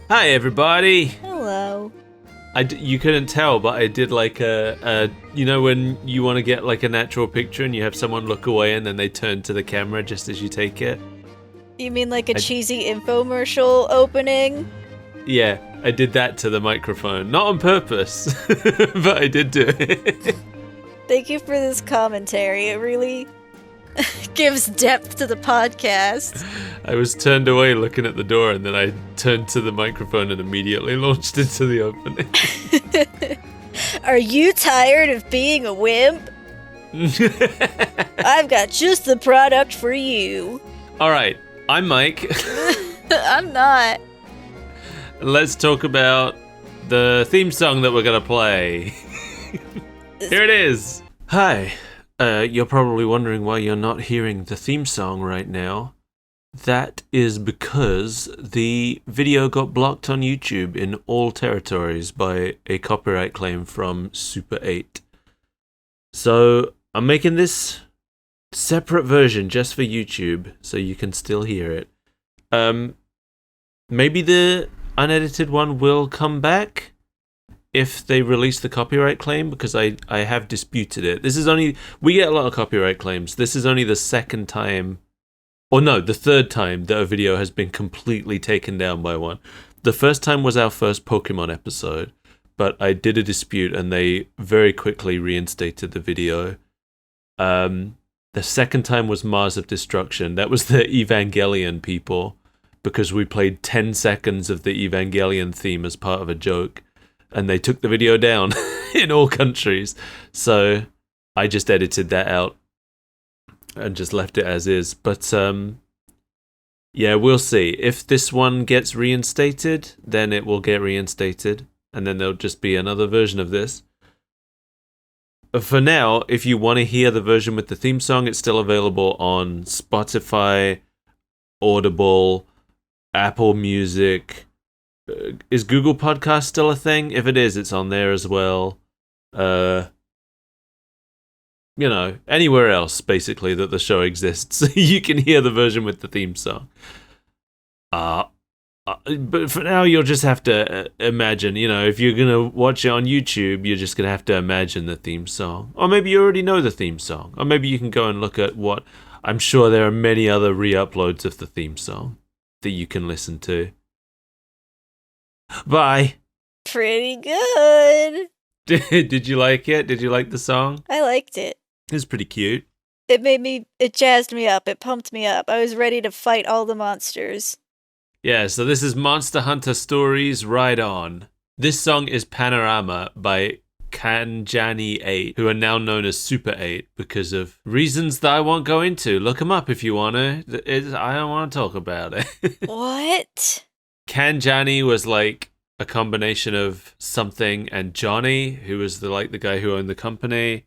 Hi, everybody. Hello. You couldn't tell, but I did like you know when you want to get like a natural picture and you have someone look away and then they turn to the camera just as you take it? You mean like a cheesy infomercial opening? Yeah, I did that to the microphone. Not on purpose, but I did do it. Thank you for this commentary. It really gives depth to the podcast. I was turned away looking at the door and then I turned to the microphone and immediately launched into the opening. Are you tired of being a wimp? I've got just the product for you. Alright, I'm Mike. I'm not. Let's talk about the theme song that we're gonna play. Here it is. Hi. You're probably wondering why you're not hearing the theme song right now. That is because the video got blocked on YouTube in all territories by a copyright claim from Super 8. So I'm making this separate version just for YouTube so you can still hear it. Maybe the unedited one will come back if they release the copyright claim, because I have disputed it. We get a lot of copyright claims. This is only the second time, or no, the third time that a video has been completely taken down by one. The first time was our first Pokemon episode, but I did a dispute and they very quickly reinstated the video. The second time was Mars of Destruction. That was the Evangelion people, because we played 10 seconds of the Evangelion theme as part of a joke. And they took the video down in all countries. So I just edited that out and just left it as is. But yeah, we'll see. If this one gets reinstated, then it will get reinstated. And then there'll just be another version of this. But for now, if you want to hear the version with the theme song, it's still available on Spotify, Audible, Apple Music. Is Google Podcast still a thing? If it is, it's on there as well. Anywhere else, basically, that the show exists. You can hear the version with the theme song. But for now, you'll just have to imagine, if you're going to watch it on YouTube, you're just going to have to imagine the theme song. Or maybe you already know the theme song. Or maybe you can go and look at what... I'm sure there are many other re-uploads of the theme song that you can listen to. Bye. Pretty good. Did you like it? Did you like the song? I liked it. It was pretty cute. It jazzed me up. It pumped me up. I was ready to fight all the monsters. Yeah, so this is Monster Hunter Stories Ride On. This song is Panorama by Kanjani 8, who are now known as Super 8 because of reasons that I won't go into. Look them up if you want to. I don't want to talk about it. What? Kanjani was like a combination of something and Johnny, who was the guy who owned the company.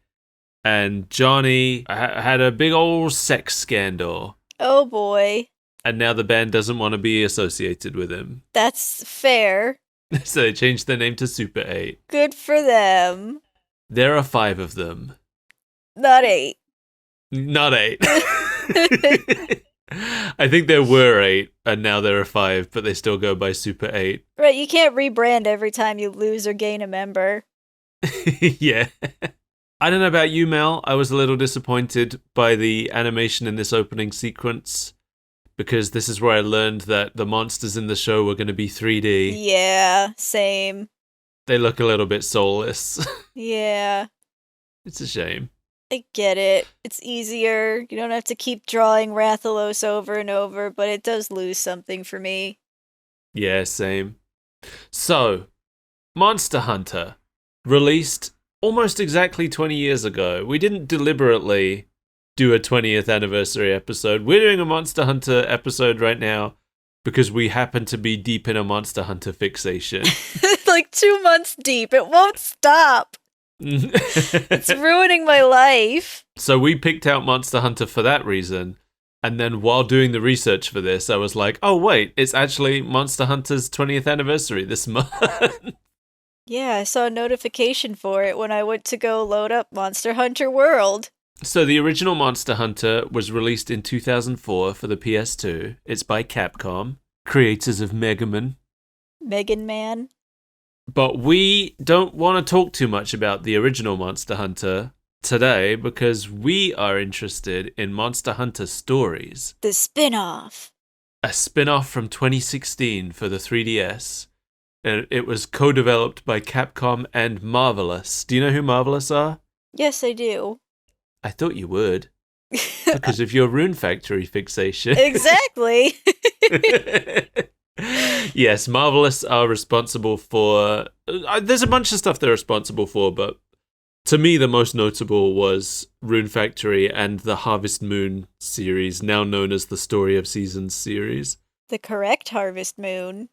And Johnny had a big old sex scandal. Oh boy. And now the band doesn't want to be associated with him. That's fair. So they changed their name to Super 8. Good for them. There are 5 of them. Not 8. Not 8. I think there were 8, and now there are 5, but they still go by Super 8. Right, you can't rebrand every time you lose or gain a member. Yeah. I don't know about you, Mel. I was a little disappointed by the animation in this opening sequence, because this is where I learned that the monsters in the show were going to be 3D. Yeah, same. They look a little bit soulless. Yeah. It's a shame. I get it. It's easier. You don't have to keep drawing Rathalos over and over, but it does lose something for me. Yeah, same. So, Monster Hunter, released almost exactly 20 years ago. We didn't deliberately do a 20th anniversary episode. We're doing a Monster Hunter episode right now because we happen to be deep in a Monster Hunter fixation. Like 2 months deep. It won't stop. It's ruining my life. So we picked out Monster Hunter for that reason. And then while doing the research for this, I was like, oh, wait, it's actually Monster Hunter's 20th anniversary this month. Yeah, I saw a notification for it when I went to go load up Monster Hunter World. So the original Monster Hunter was released in 2004 for the PS2. It's by Capcom, creators of Mega Man. Megan Man. But we don't want to talk too much about the original Monster Hunter today because we are interested in Monster Hunter Stories, The spin-off. a spin-off from 2016 for the 3DS. And it was co-developed by Capcom and Marvelous. Do you know who Marvelous are? Yes, I do. I thought you would, because of your Rune Factory fixation. Exactly. Yes, Marvelous are responsible for... there's a bunch of stuff they're responsible for, but to me the most notable was Rune Factory and the Harvest Moon series, now known as the Story of Seasons series. The correct Harvest Moon.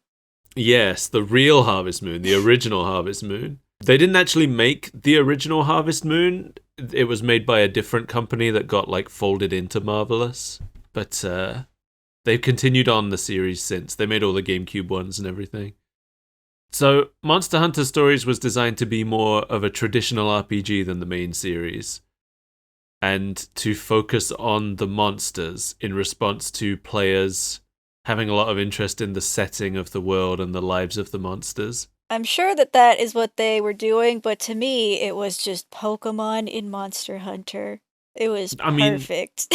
Yes, the real Harvest Moon, the original Harvest Moon. They didn't actually make the original Harvest Moon. It was made by a different company that got folded into Marvelous. But they've continued on the series since. They made all the GameCube ones and everything. So Monster Hunter Stories was designed to be more of a traditional RPG than the main series, and to focus on the monsters in response to players having a lot of interest in the setting of the world and the lives of the monsters. I'm sure that is what they were doing, but to me, it was just Pokemon in Monster Hunter. It was perfect.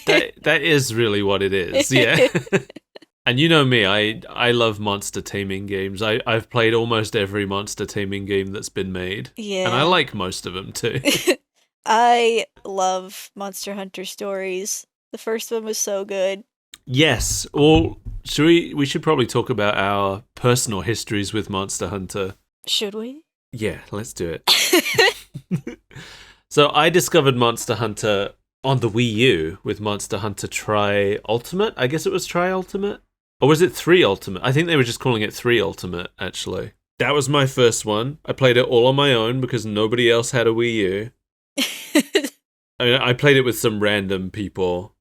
That is really what it is, yeah. And you know me, I love monster taming games. I've played almost every monster taming game that's been made. Yeah. And I like most of them too. I love Monster Hunter Stories. The first one was so good. Yes. Well, we should probably talk about our personal histories with Monster Hunter. Should we? Yeah, let's do it. So I discovered Monster Hunter on the Wii U with Monster Hunter Tri Ultimate. I guess it was Tri Ultimate. Or was it 3 Ultimate? I think they were just calling it 3 Ultimate, actually. That was my first one. I played it all on my own because nobody else had a Wii U. I mean, I played it with some random people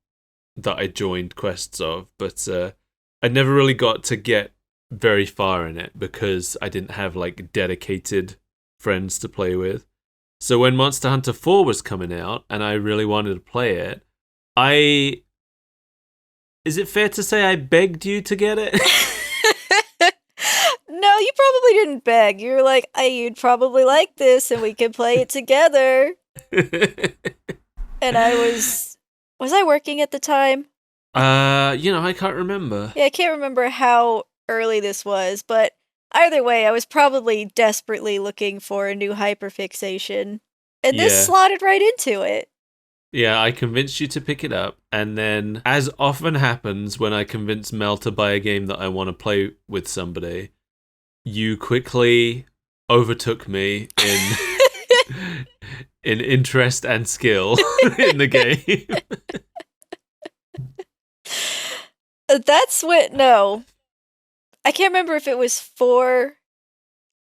that I joined quests of, but I never really got to get very far in it because I didn't have dedicated friends to play with. So when Monster Hunter 4 was coming out and I really wanted to play it, is it fair to say I begged you to get it? No, you probably didn't beg. You were like, you'd probably like this and we can play it together. And was I working at the time? I can't remember. Yeah, I can't remember how early this was, but either way, I was probably desperately looking for a new hyperfixation. And this slotted right into it. Yeah, I convinced you to pick it up, and then, as often happens when I convince Mel to buy a game that I want to play with somebody, you quickly overtook me in in interest and skill in the game. No. I can't remember if it was 4.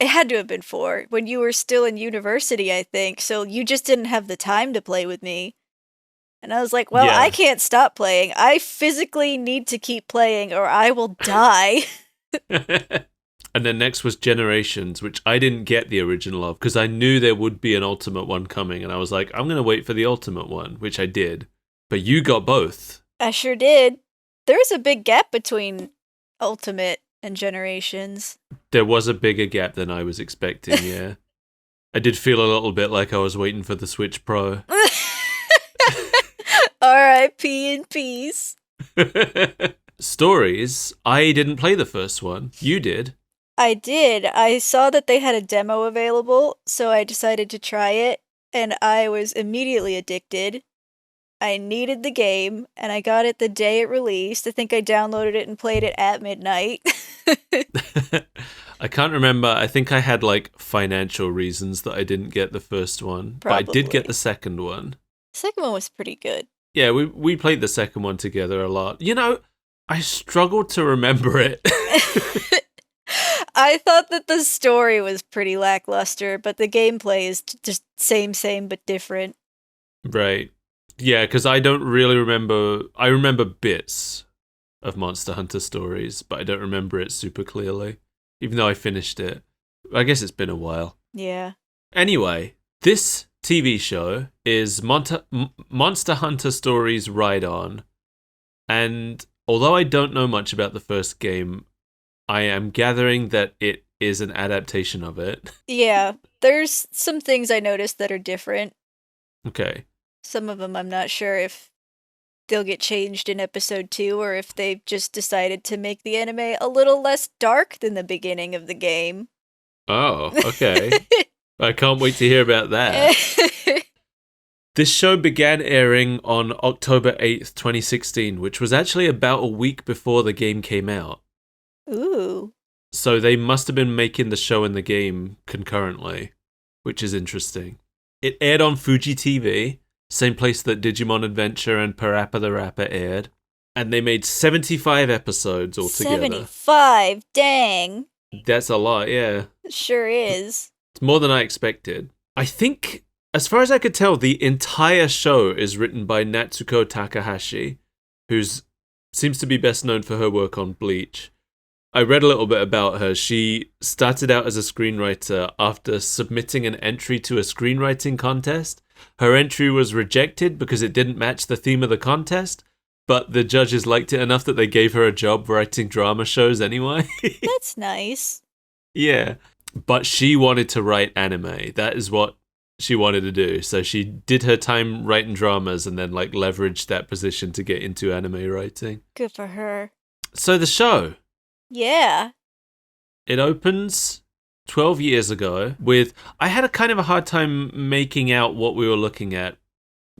It had to have been 4 when you were still in university, I think. So you just didn't have the time to play with me. And I was like, well, I can't stop playing. I physically need to keep playing or I will die. And then next was Generations, which I didn't get the original of because I knew there would be an Ultimate one coming. And I was like, I'm going to wait for the Ultimate one, which I did. But you got both. I sure did. There was a big gap between Ultimate and Generations. There was a bigger gap than I was expecting, yeah. I did feel a little bit like I was waiting for the Switch Pro. R.I.P. in peace. Stories, I didn't play the first one. You did. I did. I saw that they had a demo available, so I decided to try it, and I was immediately addicted. I needed the game, and I got it the day it released. I think I downloaded it and played it at midnight. I can't remember. I think I had financial reasons that I didn't get the first one. Probably. But I did get the second one. The second one was pretty good. Yeah, we played the second one together a lot. I struggled to remember it. I thought that the story was pretty lackluster, but the gameplay is just same but different. Right. Yeah, because I don't really remember... I remember bits of Monster Hunter Stories, but I don't remember it super clearly, even though I finished it. I guess it's been a while. Yeah. Anyway, this TV show is Monster Hunter Stories Ride On, and although I don't know much about the first game, I am gathering that it is an adaptation of it. Yeah, there's some things I noticed that are different. Okay. Some of them I'm not sure if they'll get changed in episode 2 or if they've just decided to make the anime a little less dark than the beginning of the game. Oh, okay. I can't wait to hear about that. This show began airing on October 8th, 2016, which was actually about a week before the game came out. Ooh. So they must have been making the show and the game concurrently, which is interesting. It aired on Fuji TV, same place that Digimon Adventure and Parappa the Rapper aired. And they made 75 episodes altogether. 75? Dang. That's a lot, yeah. It sure is. It's more than I expected. I think, as far as I could tell, the entire show is written by Natsuko Takahashi, who seems to be best known for her work on Bleach. I read a little bit about her. She started out as a screenwriter after submitting an entry to a screenwriting contest. Her entry was rejected because it didn't match the theme of the contest, but the judges liked it enough that they gave her a job writing drama shows anyway. That's nice. Yeah. But she wanted to write anime. That is what she wanted to do. So she did her time writing dramas and then leveraged that position to get into anime writing. Good for her. So the show. Yeah. It opens 12 years ago with... I had a kind of a hard time making out what we were looking at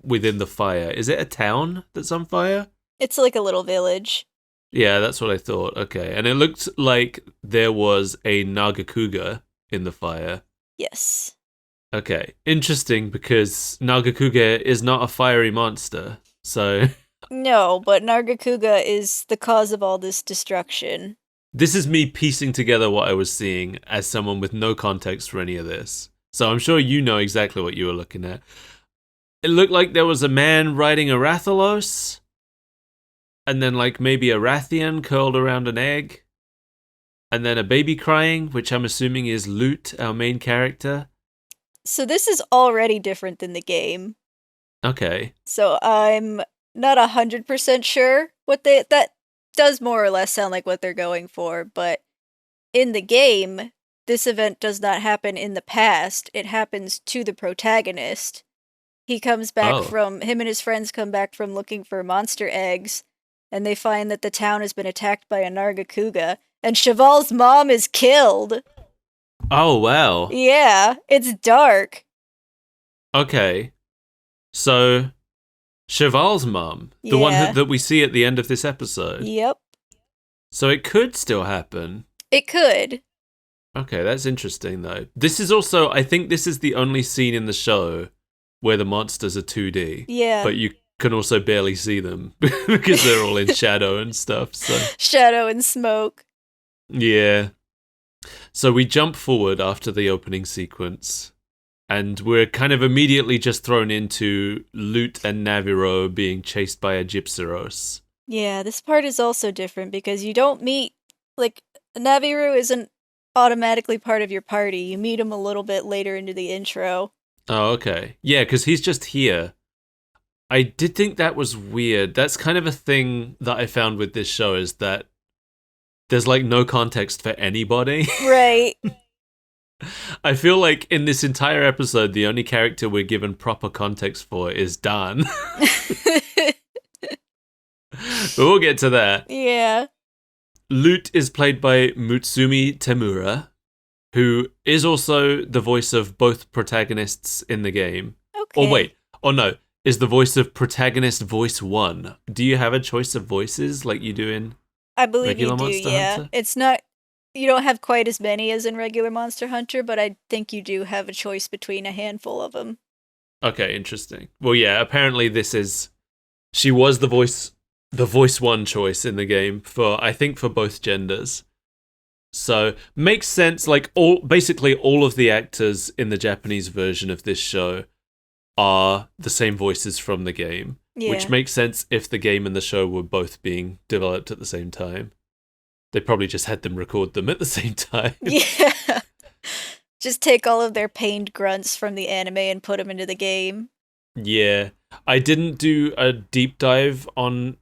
within the fire. Is it a town that's on fire? It's like a little village. Yeah, that's what I thought. Okay. And it looked like there was a Nagakuga in the fire. Yes. Okay. Interesting, because Nagakuga is not a fiery monster. So... No, but Nagakuga is the cause of all this destruction. This is me piecing together what I was seeing as someone with no context for any of this. So I'm sure you know exactly what you were looking at. It looked like there was a man riding a Rathalos, and then maybe a Rathian curled around an egg, and then a baby crying, which I'm assuming is Lute, our main character. So this is already different than the game. Okay. So I'm not 100% sure what that does more or less sound like what they're going for, but in the game, this event does not happen in the past. It happens to the protagonist. He comes back him and his friends come back from looking for monster eggs, and they find that the town has been attacked by a Nagakuga, and Cheval's mom is killed. Oh, wow. Yeah, it's dark. Okay. So... Cheval's mom, the one that we see at the end of this episode. Yep. So it could still happen. It could. Okay, that's interesting, though. This is also, I think this is the only scene in the show where the monsters are 2D. Yeah. But you can also barely see them because they're all in shadow and stuff. So shadow and smoke. Yeah. So we jump forward after the opening sequence. And we're kind of immediately just thrown into Lute and Naviro being chased by a Gypsyros. Yeah, this part is also different because you don't meet... Naviro isn't automatically part of your party. You meet him a little bit later into the intro. Oh, okay. Yeah, because he's just here. I did think that was weird. That's kind of a thing that I found with this show, is that there's no context for anybody. Right. I feel like in this entire episode, the only character we're given proper context for is Dan. But we'll get to that. Yeah. Lute is played by Mutsumi Temura, who is also the voice of both protagonists in the game. Okay. Or wait, no, is the voice of protagonist voice 1. Do you have a choice of voices like you do in I believe regular you do, Monster yeah. Hunter? It's not... You don't have quite as many as in regular Monster Hunter, but I think you do have a choice between a handful of them. Okay, interesting. Well, yeah, apparently she was the voice 1 choice in the game I think for both genders. So, makes sense, basically all of the actors in the Japanese version of this show are the same voices from the game, which makes sense if the game and the show were both being developed at the same time. They probably just had them record them at the same time. Yeah. Just take all of their pained grunts from the anime and put them into the game. Yeah. I didn't do a deep dive on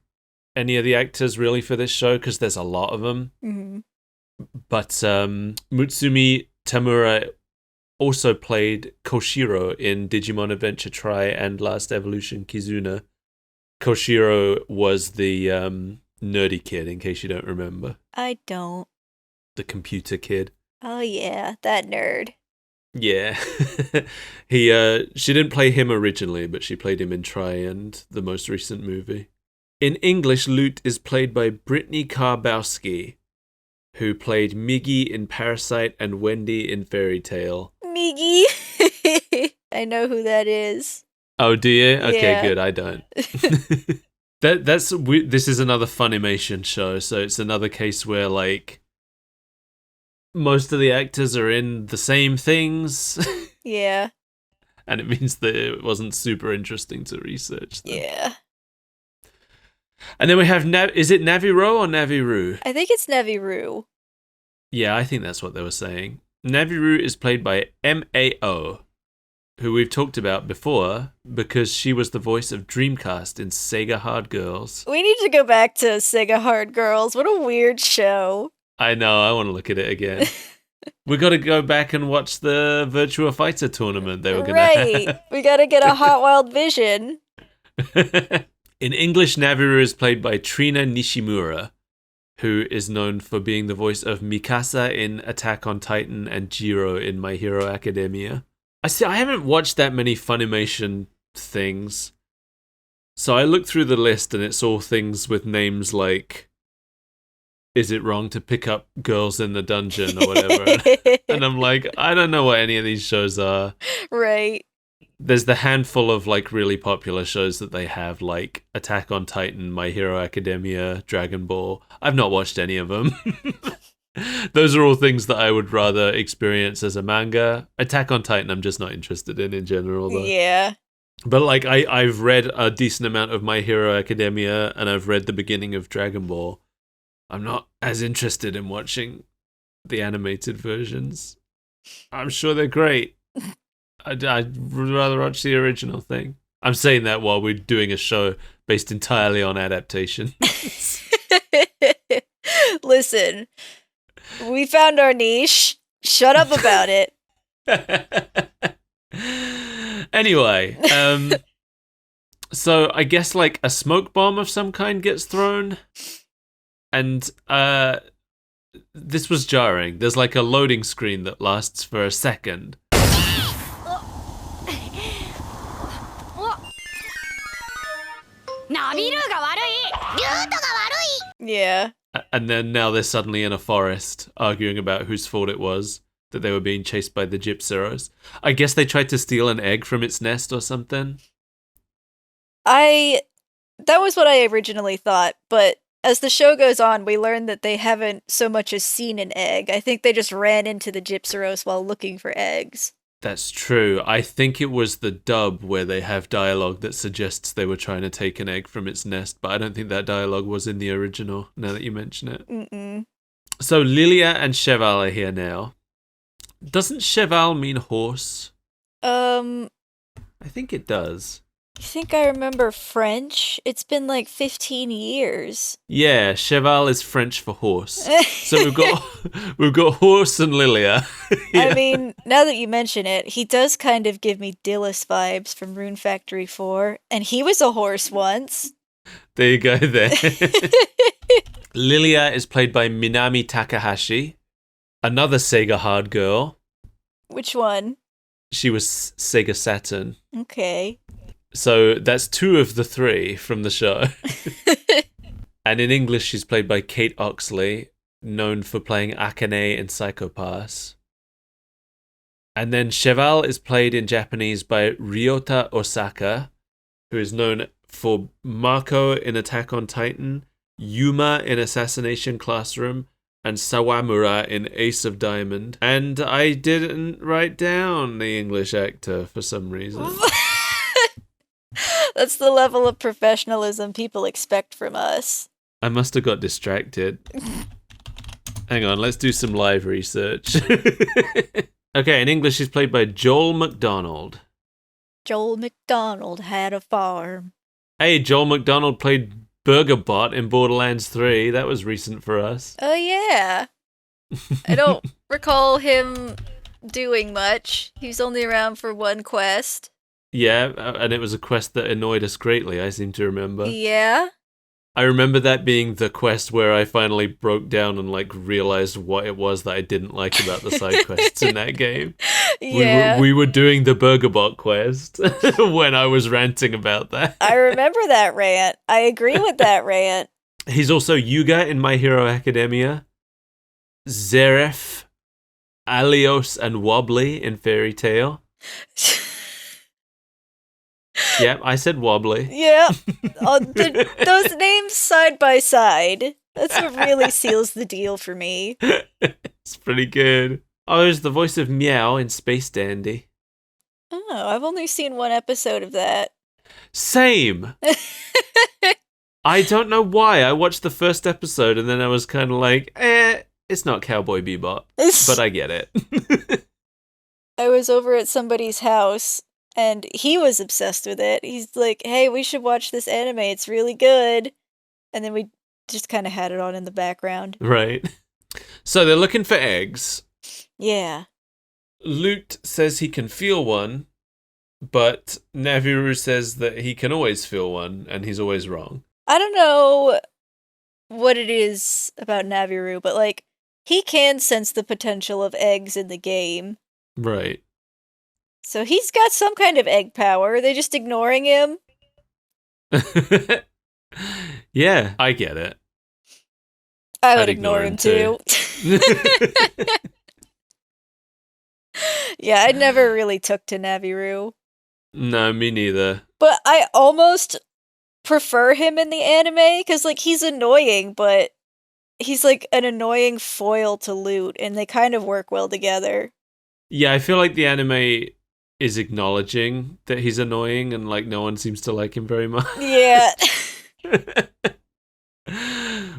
any of the actors really for this show because there's a lot of them. Mm-hmm. But Mutsumi Tamura also played Koshiro in Digimon Adventure Tri and Last Evolution Kizuna. Koshiro was the nerdy kid, in case you don't remember. I don't. The computer kid. Oh yeah, that nerd. Yeah. She didn't play him originally, but she played him in Tri and the most recent movie. In English, Lute is played by Brittany Karbowski, who played Miggy in Parasite and Wendy in Fairy Tale. Miggy. I know who that is. Oh, do you? Okay, Yeah. good. I don't. This is another Funimation show, so it's another case where like most of the actors are in the same things. Yeah. And it means that it wasn't super interesting to research them. Yeah. And then we have is it Naviru or Naviru? I think it's Neviru. Yeah, I think that's what they were saying. Naviru is played by MAO, who we've talked about before because she was the voice of Dreamcast in Sega Hard Girls. We need to go back to Sega Hard Girls. What a weird show. I know, I want to look at it again. We got to go back and watch the Virtua Fighter tournament they were going to Right. We gotta get a Hot Wild Vision. In English, Naviru is played by Trina Nishimura, who is known for being the voice of Mikasa in Attack on Titan and Jiro in My Hero Academia. I haven't watched that many Funimation things, so I looked through the list and it's all things with names like Is It Wrong to Pick Up Girls in the Dungeon or whatever. And I'm like, I don't know what any of these shows are. Right. There's the handful of like really popular shows that they have, like Attack on Titan, My Hero Academia, Dragon Ball. I've not watched any of them. Those are all things that I would rather experience as a manga. Attack on Titan I'm just not interested in general though. Yeah. But like I've read a decent amount of My Hero Academia and I've read the beginning of Dragon Ball. I'm not as interested in watching the animated versions. I'm sure they're great. I'd rather watch the original thing. I'm saying that while we're doing a show based entirely on adaptation. Listen, we found our niche. Shut up about it. Anyway, so I guess like a smoke bomb of some kind gets thrown. And this was jarring. There's like a loading screen that lasts for a second. Yeah. And then now they're suddenly in a forest arguing about whose fault it was that they were being chased by the Gypceros. I guess they tried to steal an egg from its nest or something. That was what I originally thought, but as the show goes on, we learn that they haven't so much as seen an egg. I think they just ran into the Gypceros while looking for eggs. That's true. I think it was the dub where they have dialogue that suggests they were trying to take an egg from its nest, but I don't think that dialogue was in the original, now that you mention it. Mm-mm. So Lilia and Cheval are here now. Doesn't Cheval mean horse? I think it does. I think I remember French. It's been like 15 years. Yeah, Cheval is French for horse. So we've got horse and Lilia. Yeah. I mean, now that you mention it, he does kind of give me Dillis vibes from Rune Factory 4, and he was a horse once. There you go there. Lilia is played by Minami Takahashi, another Sega hard girl. Which one? She was Sega Saturn. Okay. So that's 2 of the 3 from the show. And in English, she's played by Kate Oxley, known for playing Akane in Psycho Pass. And then Cheval is played in Japanese by Ryota Osaka, who is known for Mako in Attack on Titan, Yuma in Assassination Classroom, and Sawamura in Ace of Diamond. And I didn't write down the English actor for some reason. That's the level of professionalism people expect from us. I must have got distracted. Hang on, let's do some live research. Okay, in English, he's played by Joel McDonald. Joel McDonald had a farm. Hey, Joel McDonald played Burgerbot in Borderlands 3. That was recent for us. Oh, yeah. I don't recall him doing much. He was only around for one quest. Yeah, and it was a quest that annoyed us greatly, I seem to remember. Yeah? I remember that being the quest where I finally broke down and like realized what it was that I didn't like about the side quests in that game. Yeah. We were doing the Burger Bot quest when I was ranting about that. I remember that rant. I agree with that rant. He's also Yuga in My Hero Academia, Zeref, Alios, and Wobbly in Fairy Tail. Yep, I said Wobbly. Yeah. Those names side by side. That's what really seals the deal for me. It's pretty good. Oh, there's the voice of Meow in Space Dandy. Oh, I've only seen one episode of that. Same. I don't know why. I watched the first episode and then I was kind of like, it's not Cowboy Bebop. But I get it. I was over at somebody's house and he was obsessed with it. He's like, hey, we should watch this anime. It's really good. And then we just kind of had it on in the background. Right. So they're looking for eggs. Yeah. Lute says he can feel one, but Naviru says that he can always feel one, and he's always wrong. I don't know what it is about Naviru, but like, he can sense the potential of eggs in the game. Right. So he's got some kind of egg power. Are they just ignoring him? Yeah, I get it. I would ignore him too. Yeah, I never really took to Naviru. No, me neither. But I almost prefer him in the anime, because, like, he's annoying, but he's, like, an annoying foil to Lute, and they kind of work well together. Yeah, I feel like the anime is acknowledging that he's annoying, and, like, no one seems to like him very much. Yeah.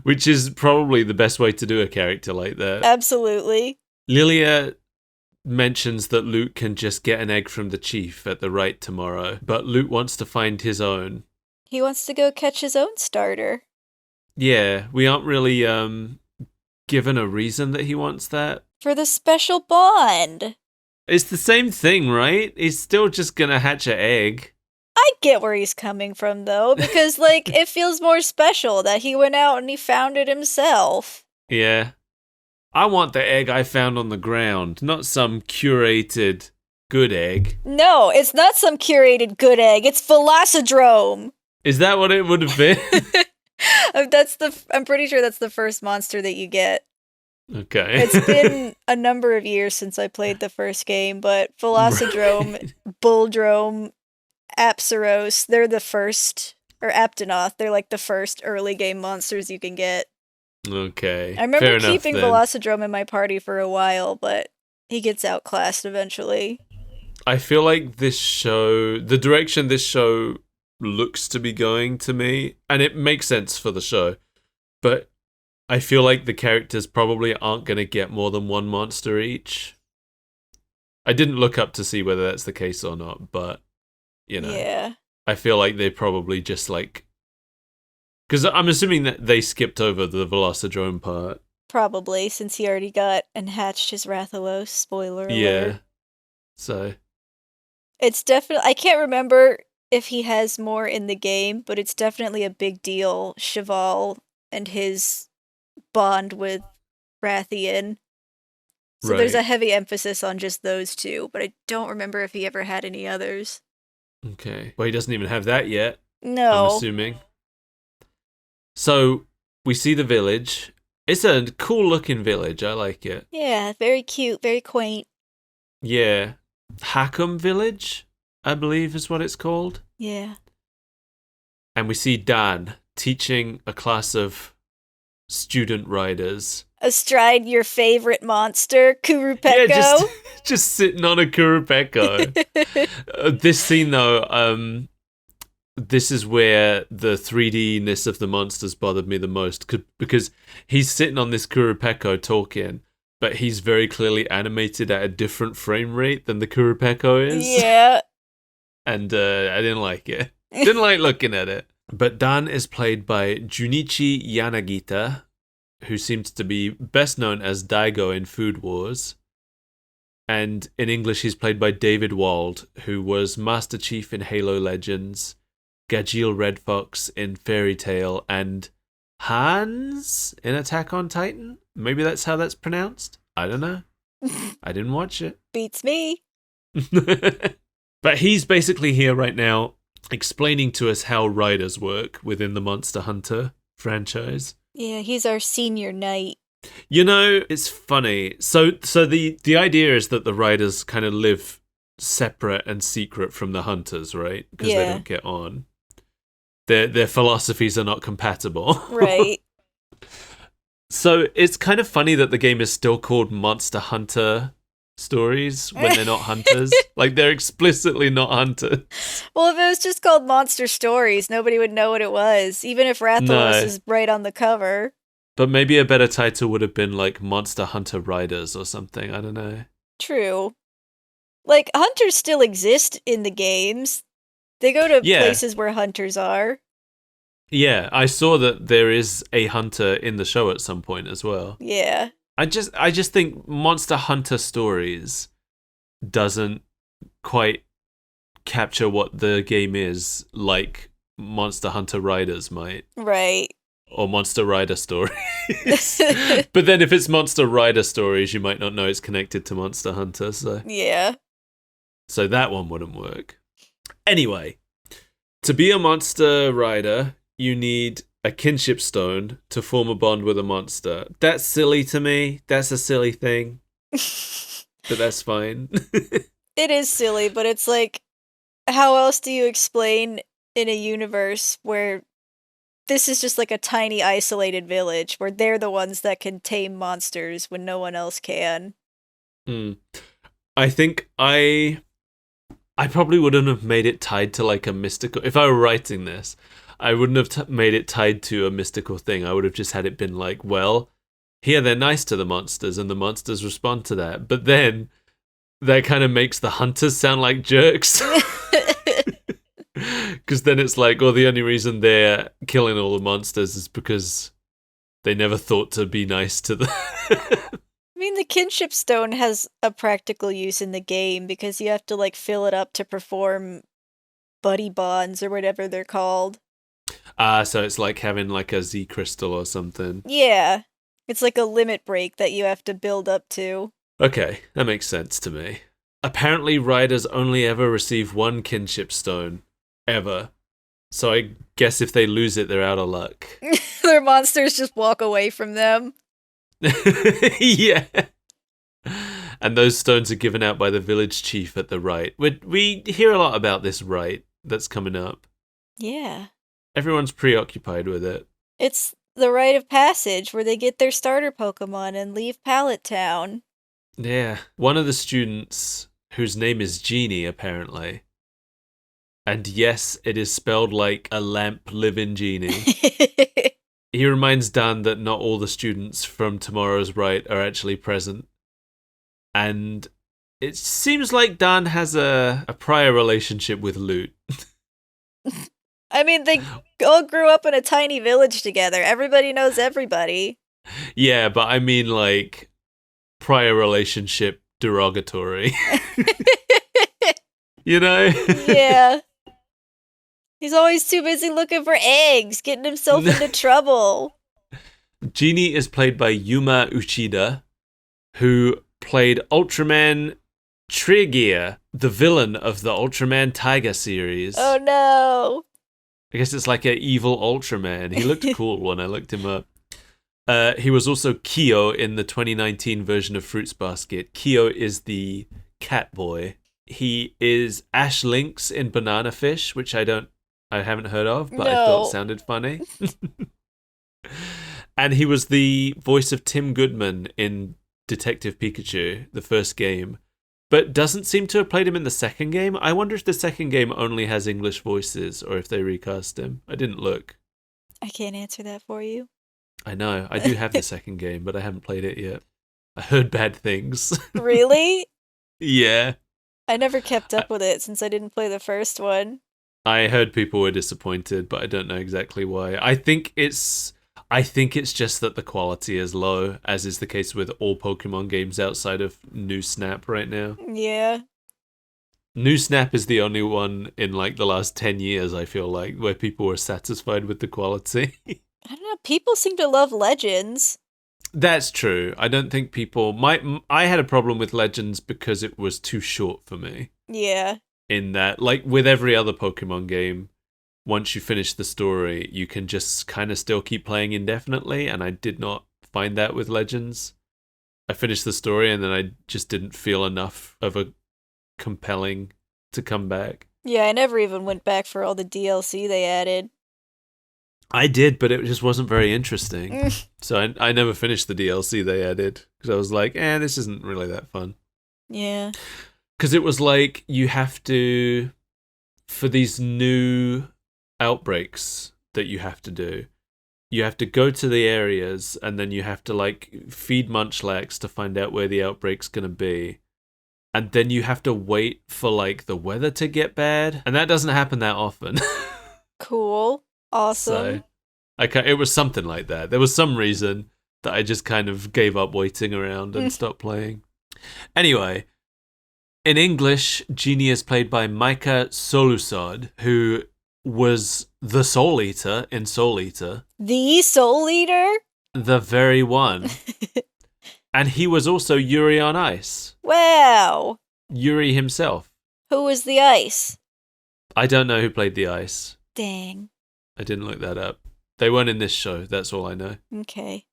Which is probably the best way to do a character like that. Absolutely. Lilia mentions that Lute can just get an egg from the chief at the right tomorrow, but Lute wants to find his own. He wants to go catch his own starter. Yeah, we aren't really given a reason that he wants that. For the special bond. It's the same thing, right? He's still just gonna hatch an egg. I get where he's coming from, though, because, like, it feels more special that he went out and he found it himself. Yeah. I want the egg I found on the ground, not some curated good egg. No, it's not some curated good egg. It's Velocidrome. Is that what it would have been? I'm pretty sure that's the first monster that you get. Okay. It's been a number of years since I played the first game, but Velocidrome, right. Bulldrome, Apsaros, they're the first, or Aptonoth, they're like the first early game monsters you can get. Okay. I remember keeping Velocidrome in my party for a while, but he gets outclassed eventually. I feel like this show, the direction this show looks to be going to me, and it makes sense for the show, but I feel like the characters probably aren't going to get more than one monster each. I didn't look up to see whether that's the case or not, but, you know. Yeah. I feel like they probably just like... Because I'm assuming that they skipped over the Velocidrome part. Probably, since he already got and hatched his Rathalos, spoiler alert. Yeah. So... It's definitely... I can't remember if he has more in the game, but it's definitely a big deal, Cheval and his bond with Rathian. So right. There's a heavy emphasis on just those two, but I don't remember if he ever had any others. Okay. Well, he doesn't even have that yet. No. I'm assuming. So, we see the village. It's a cool looking village. I like it. Yeah, very cute, very quaint. Yeah. Hakum Village, I believe is what it's called. Yeah. And we see Dan teaching a class of student riders. Astride your favorite monster, Kurupeko. Yeah, just sitting on a Kurupeko. This scene, though, this is where the 3D-ness of the monsters bothered me the most, because he's sitting on this Kurupeko talking, but he's very clearly animated at a different frame rate than the Kurupeko is. Yeah. And I didn't like it. Didn't like looking at it. But Dan is played by Junichi Yanagita, who seems to be best known as Daigo in Food Wars. And in English, he's played by David Wald, who was Master Chief in Halo Legends, Gajeel Red Fox in Fairy Tail, and Hans in Attack on Titan. Maybe that's how that's pronounced. I don't know. I didn't watch it. Beats me. But he's basically here right now explaining to us how riders work within the Monster Hunter franchise. Yeah, he's our senior knight. You know, it's funny. So the idea is that the riders kind of live separate and secret from the hunters, right? Because they don't get on. Their philosophies are not compatible. Right. So it's kind of funny that the game is still called Monster Hunter Stories when they're not hunters. Like, they're explicitly not hunters. Well, if it was just called Monster Stories, nobody would know what it was, even if Rathalos is right on the cover. But maybe a better title would have been like Monster Hunter Riders or something. I don't know. True. Like, hunters still exist in the games. They go to places where hunters are. Yeah, I saw that there is a hunter in the show at some point as well. Yeah. I just think Monster Hunter Stories doesn't quite capture what the game is like Monster Hunter Riders might. Right. Or Monster Rider Stories. But then if it's Monster Rider Stories, you might not know it's connected to Monster Hunter, so... Yeah. So that one wouldn't work. Anyway, to be a monster rider, you need a kinship stone to form a bond with a monster. That's silly to me. That's a silly thing. But that's fine. It is silly, but it's like, how else do you explain in a universe where this is just like a tiny isolated village where they're the ones that can tame monsters when no one else can? I think I probably wouldn't have made it tied to like a mystical... If I were writing this, I wouldn't have made it tied to a mystical thing. I would have just had it been like, well, here they're nice to the monsters and the monsters respond to that. But then that kind of makes the hunters sound like jerks. Because then it's like, well, the only reason they're killing all the monsters is because they never thought to be nice to them. I mean, the kinship stone has a practical use in the game because you have to, like, fill it up to perform buddy bonds or whatever they're called. So it's like having, like, a Z crystal or something. Yeah. It's like a limit break that you have to build up to. Okay, that makes sense to me. Apparently, riders only ever receive one kinship stone. Ever. So I guess if they lose it, they're out of luck. Their monsters just walk away from them. Yeah. And those stones are given out by the village chief at the rite. We hear a lot about this rite that's coming up. Yeah. Everyone's preoccupied with it. It's the rite of passage where they get their starter Pokemon and leave Pallet Town. Yeah. One of the students, whose name is Genie, apparently. And yes, it is spelled like a lamp living genie. He reminds Dan that not all the students from tomorrow's rite are actually present. And it seems like Dan has a prior relationship with Loot. I mean, they all grew up in a tiny village together. Everybody knows everybody. Yeah, but I mean, like, prior relationship derogatory. You know? Yeah. He's always too busy looking for eggs, getting himself into trouble. Genie is played by Yuma Uchida, who played Ultraman Trigear, the villain of the Ultraman Tiger series. Oh no. I guess it's like an evil Ultraman. He looked cool when I looked him up. He was also Kyo in the 2019 version of Fruits Basket. Kyo is the cat boy. He is Ash Lynx in Banana Fish, which I haven't heard of, but I thought sounded funny. And he was the voice of Tim Goodman in Detective Pikachu, the first game, but doesn't seem to have played him in the second game. I wonder if the second game only has English voices or if they recast him. I didn't look. I can't answer that for you. I know. I do have the second game, but I haven't played it yet. I heard bad things. Really? Yeah. I never kept up with it since I didn't play the first one. I heard people were disappointed, but I don't know exactly why. I think I think it's just that the quality is low, as is the case with all Pokemon games outside of New Snap right now. Yeah. New Snap is the only one in like the last 10 years, I feel like, where people were satisfied with the quality. I don't know. People seem to love Legends. That's true. I don't think people... I had a problem with Legends because it was too short for me. Yeah. In that, like with every other Pokemon game, once you finish the story, you can just kind of still keep playing indefinitely, and I did not find that with Legends. I finished the story and then I just didn't feel enough of a compelling to come back. Yeah, I never even went back for all the DLC they added. I did, but it just wasn't very interesting. So I never finished the DLC they added because I was like, this isn't really that fun. Yeah. Because it was like you have to, for these new outbreaks that you have to do, you have to go to the areas and then you have to like feed Munchlax to find out where the outbreak's going to be. And then you have to wait for like the weather to get bad. And that doesn't happen that often. Cool. Awesome. So it was something like that. There was some reason that I just kind of gave up waiting around and stopped playing. Anyway, in English, Genie is played by Micah Solusod, who was the Soul Eater in Soul Eater. The Soul Eater? The very one. And he was also Yuri on Ice. Wow. Yuri himself. Who was the ice? I don't know who played the ice. Dang. I didn't look that up. They weren't in this show, that's all I know. Okay.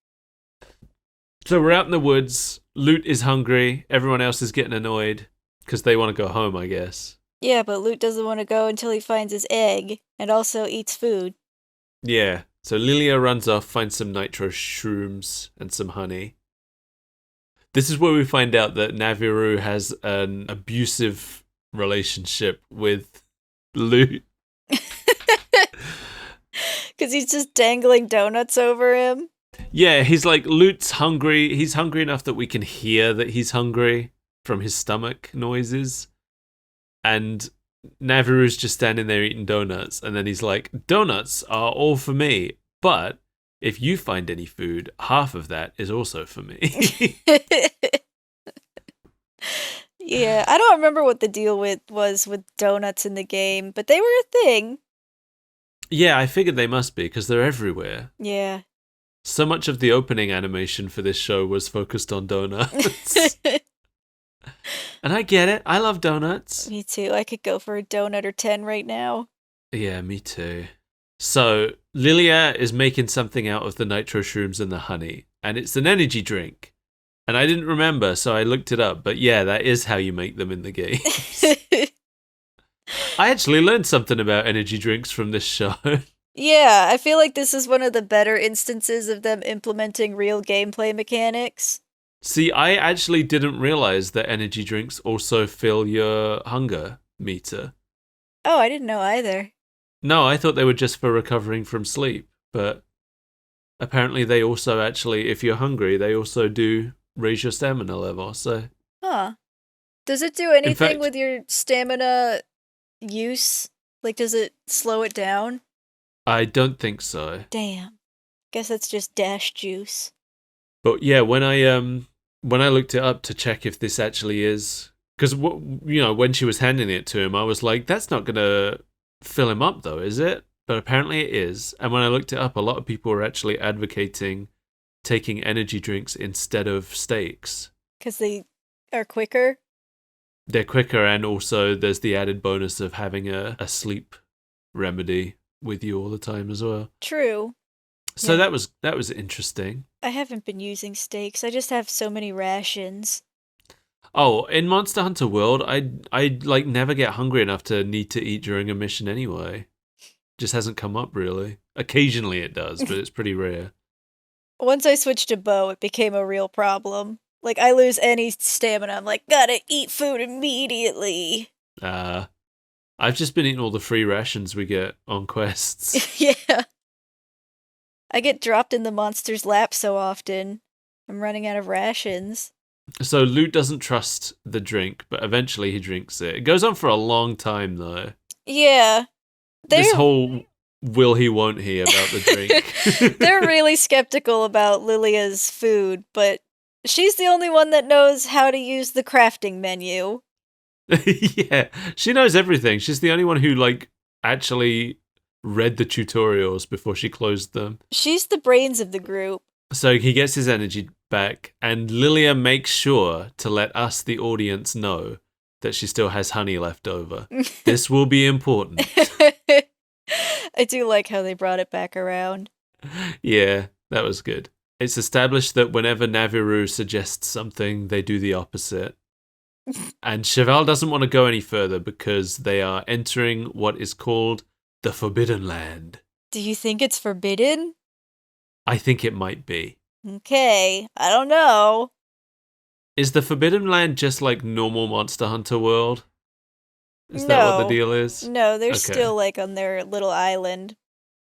So we're out in the woods. Lute is hungry. Everyone else is getting annoyed because they want to go home, I guess. Yeah, but Lute doesn't want to go until he finds his egg and also eats food. Yeah. So Lilia runs off, finds some nitro shrooms and some honey. This is where we find out that Naviru has an abusive relationship with Lute. Because he's just dangling donuts over him. Yeah, he's like, Lute's hungry. He's hungry enough that we can hear that he's hungry from his stomach noises. And Naviru's just standing there eating donuts. And then he's like, donuts are all for me. But if you find any food, half of that is also for me. Yeah, I don't remember what the deal was with donuts in the game, but they were a thing. Yeah, I figured they must be because they're everywhere. Yeah. So much of the opening animation for this show was focused on donuts. And I get it. I love donuts. Me too. I could go for a donut or 10 right now. Yeah, me too. So, Lilia is making something out of the nitro shrooms and the honey, and it's an energy drink. And I didn't remember, so I looked it up. But yeah, that is how you make them in the game. I actually learned something about energy drinks from this show. Yeah, I feel like this is one of the better instances of them implementing real gameplay mechanics. See, I actually didn't realize that energy drinks also fill your hunger meter. Oh, I didn't know either. No, I thought they were just for recovering from sleep, but apparently they also actually, if you're hungry, they also do raise your stamina level, so... Huh. Does it do anything fact- with your stamina use? Like, does it slow it down? I don't think so. Damn. Guess that's just dash juice. But yeah, when I looked it up to check if this actually is... Because, when she was handing it to him, I was like, that's not going to fill him up, though, is it? But apparently it is. And when I looked it up, a lot of people were actually advocating taking energy drinks instead of steaks. Because they are quicker? They're quicker, and also there's the added bonus of having a sleep remedy with you all the time as well. True. So Yeah. that was interesting. I haven't been using steaks. I just have so many rations. Oh, in Monster Hunter World, I like never get hungry enough to need to eat during a mission anyway. Just hasn't come up really. Occasionally it does, but it's pretty rare. Once I switched to bow, it became a real problem. Like, I lose any stamina. I'm like, gotta eat food immediately. I've just been eating all the free rations we get on quests. Yeah. I get dropped in the monster's lap so often. I'm running out of rations. So Lute doesn't trust the drink, but eventually he drinks it. It goes on for a long time though. Yeah. This whole will he, won't he about the drink. They're really skeptical about Lilia's food, but she's the only one that knows how to use the crafting menu. Yeah, she knows everything. She's the only one who, like, actually read the tutorials before she closed them. She's the brains of the group. So he gets his energy back, and Lilia makes sure to let us, the audience, know that she still has honey left over. This will be important. I do like how they brought it back around. Yeah, that was good. It's established that whenever Naviru suggests something, they do the opposite. And Cheval doesn't want to go any further because they are entering what is called the Forbidden Land. Do you think it's forbidden? I think it might be. Okay, I don't know. Is the Forbidden Land just like normal Monster Hunter world? Is that what the deal is? No, they're still like on their little island.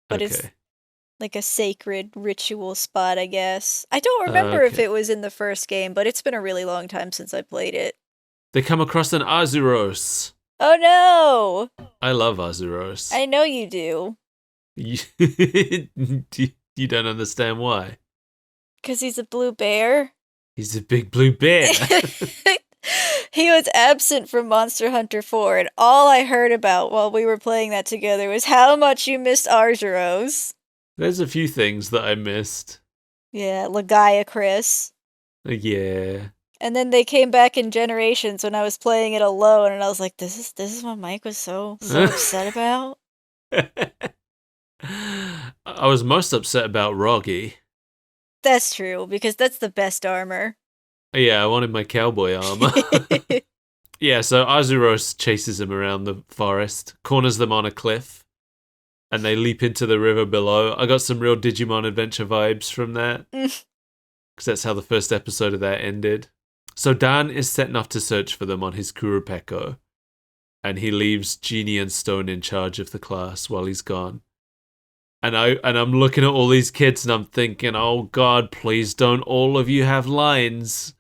But it's like a sacred ritual spot, I guess. I don't remember if it was in the first game, but it's been a really long time since I played it. They come across an Azuros. Oh no! I love Azuros. I know you do. You don't understand why. 'Cause he's a blue bear? He's a big blue bear. He was absent from Monster Hunter 4, and all I heard about while we were playing that together was how much you missed Arzuros. There's a few things that I missed. Yeah, Lagaya Chris. Yeah. And then they came back in Generations when I was playing it alone, and I was like, this is what Mike was so upset about? I was most upset about Roggy. That's true, because that's the best armor. Yeah, I wanted my cowboy armor. Yeah, so Azuros chases him around the forest, corners them on a cliff, and they leap into the river below. I got some real Digimon Adventure vibes from that, because that's how the first episode of that ended. So Dan is setting off to search for them on his Kurupeko, and he leaves Genie and Stone in charge of the class while he's gone. And I'm looking at all these kids and I'm thinking, oh God, please don't all of you have lines.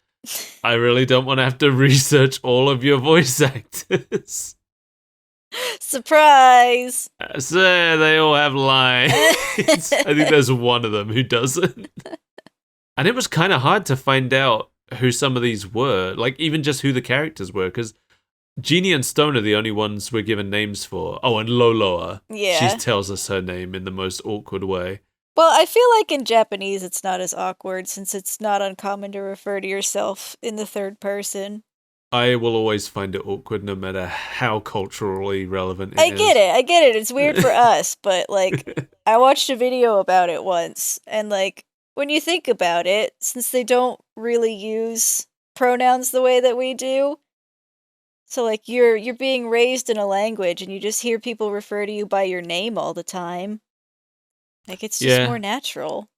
I really don't want to have to research all of your voice actors. Surprise! So they all have lines. I think there's one of them who doesn't. And it was kind of hard to find out who some of these were, like even just who the characters were, because Genie and Stone are the only ones we're given names for. Oh, and Loloa. Yeah. She tells us her name in the most awkward way. Well, I feel like in Japanese it's not as awkward since it's not uncommon to refer to yourself in the third person. I will always find it awkward no matter how culturally relevant it is. I get it. It's weird for us, but like I watched a video about it once, and like when you think about it, since they don't really use pronouns the way that we do, so like you're being raised in a language and you just hear people refer to you by your name all the time. Like it's just more natural.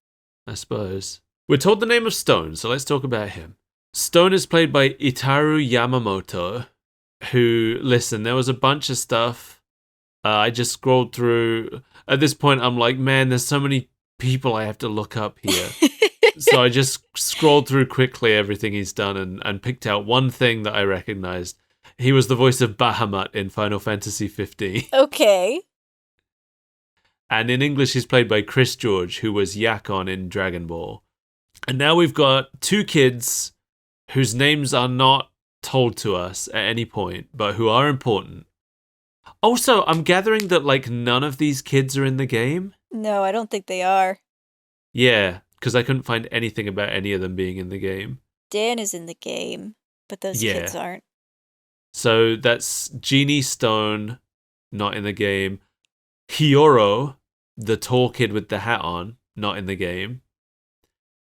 I suppose. We're told the name of Stone, so let's talk about him. Stone is played by Itaru Yamamoto, who, listen, there was a bunch of stuff. I just scrolled through. At this point, I'm like, man, there's so many people I have to look up here. So I just scrolled through quickly everything he's done and picked out one thing that I recognized. He was the voice of Bahamut in Final Fantasy 15. Okay. And in English, he's played by Chris George, who was Yakon in Dragon Ball. And now we've got two kids whose names are not told to us at any point, but who are important. Also, I'm gathering that like none of these kids are in the game. No, I don't think they are. Yeah, because I couldn't find anything about any of them being in the game. Dan is in the game, but those kids aren't. So that's Genie, Stone, not in the game. Hiyoro, the tall kid with the hat on, not in the game.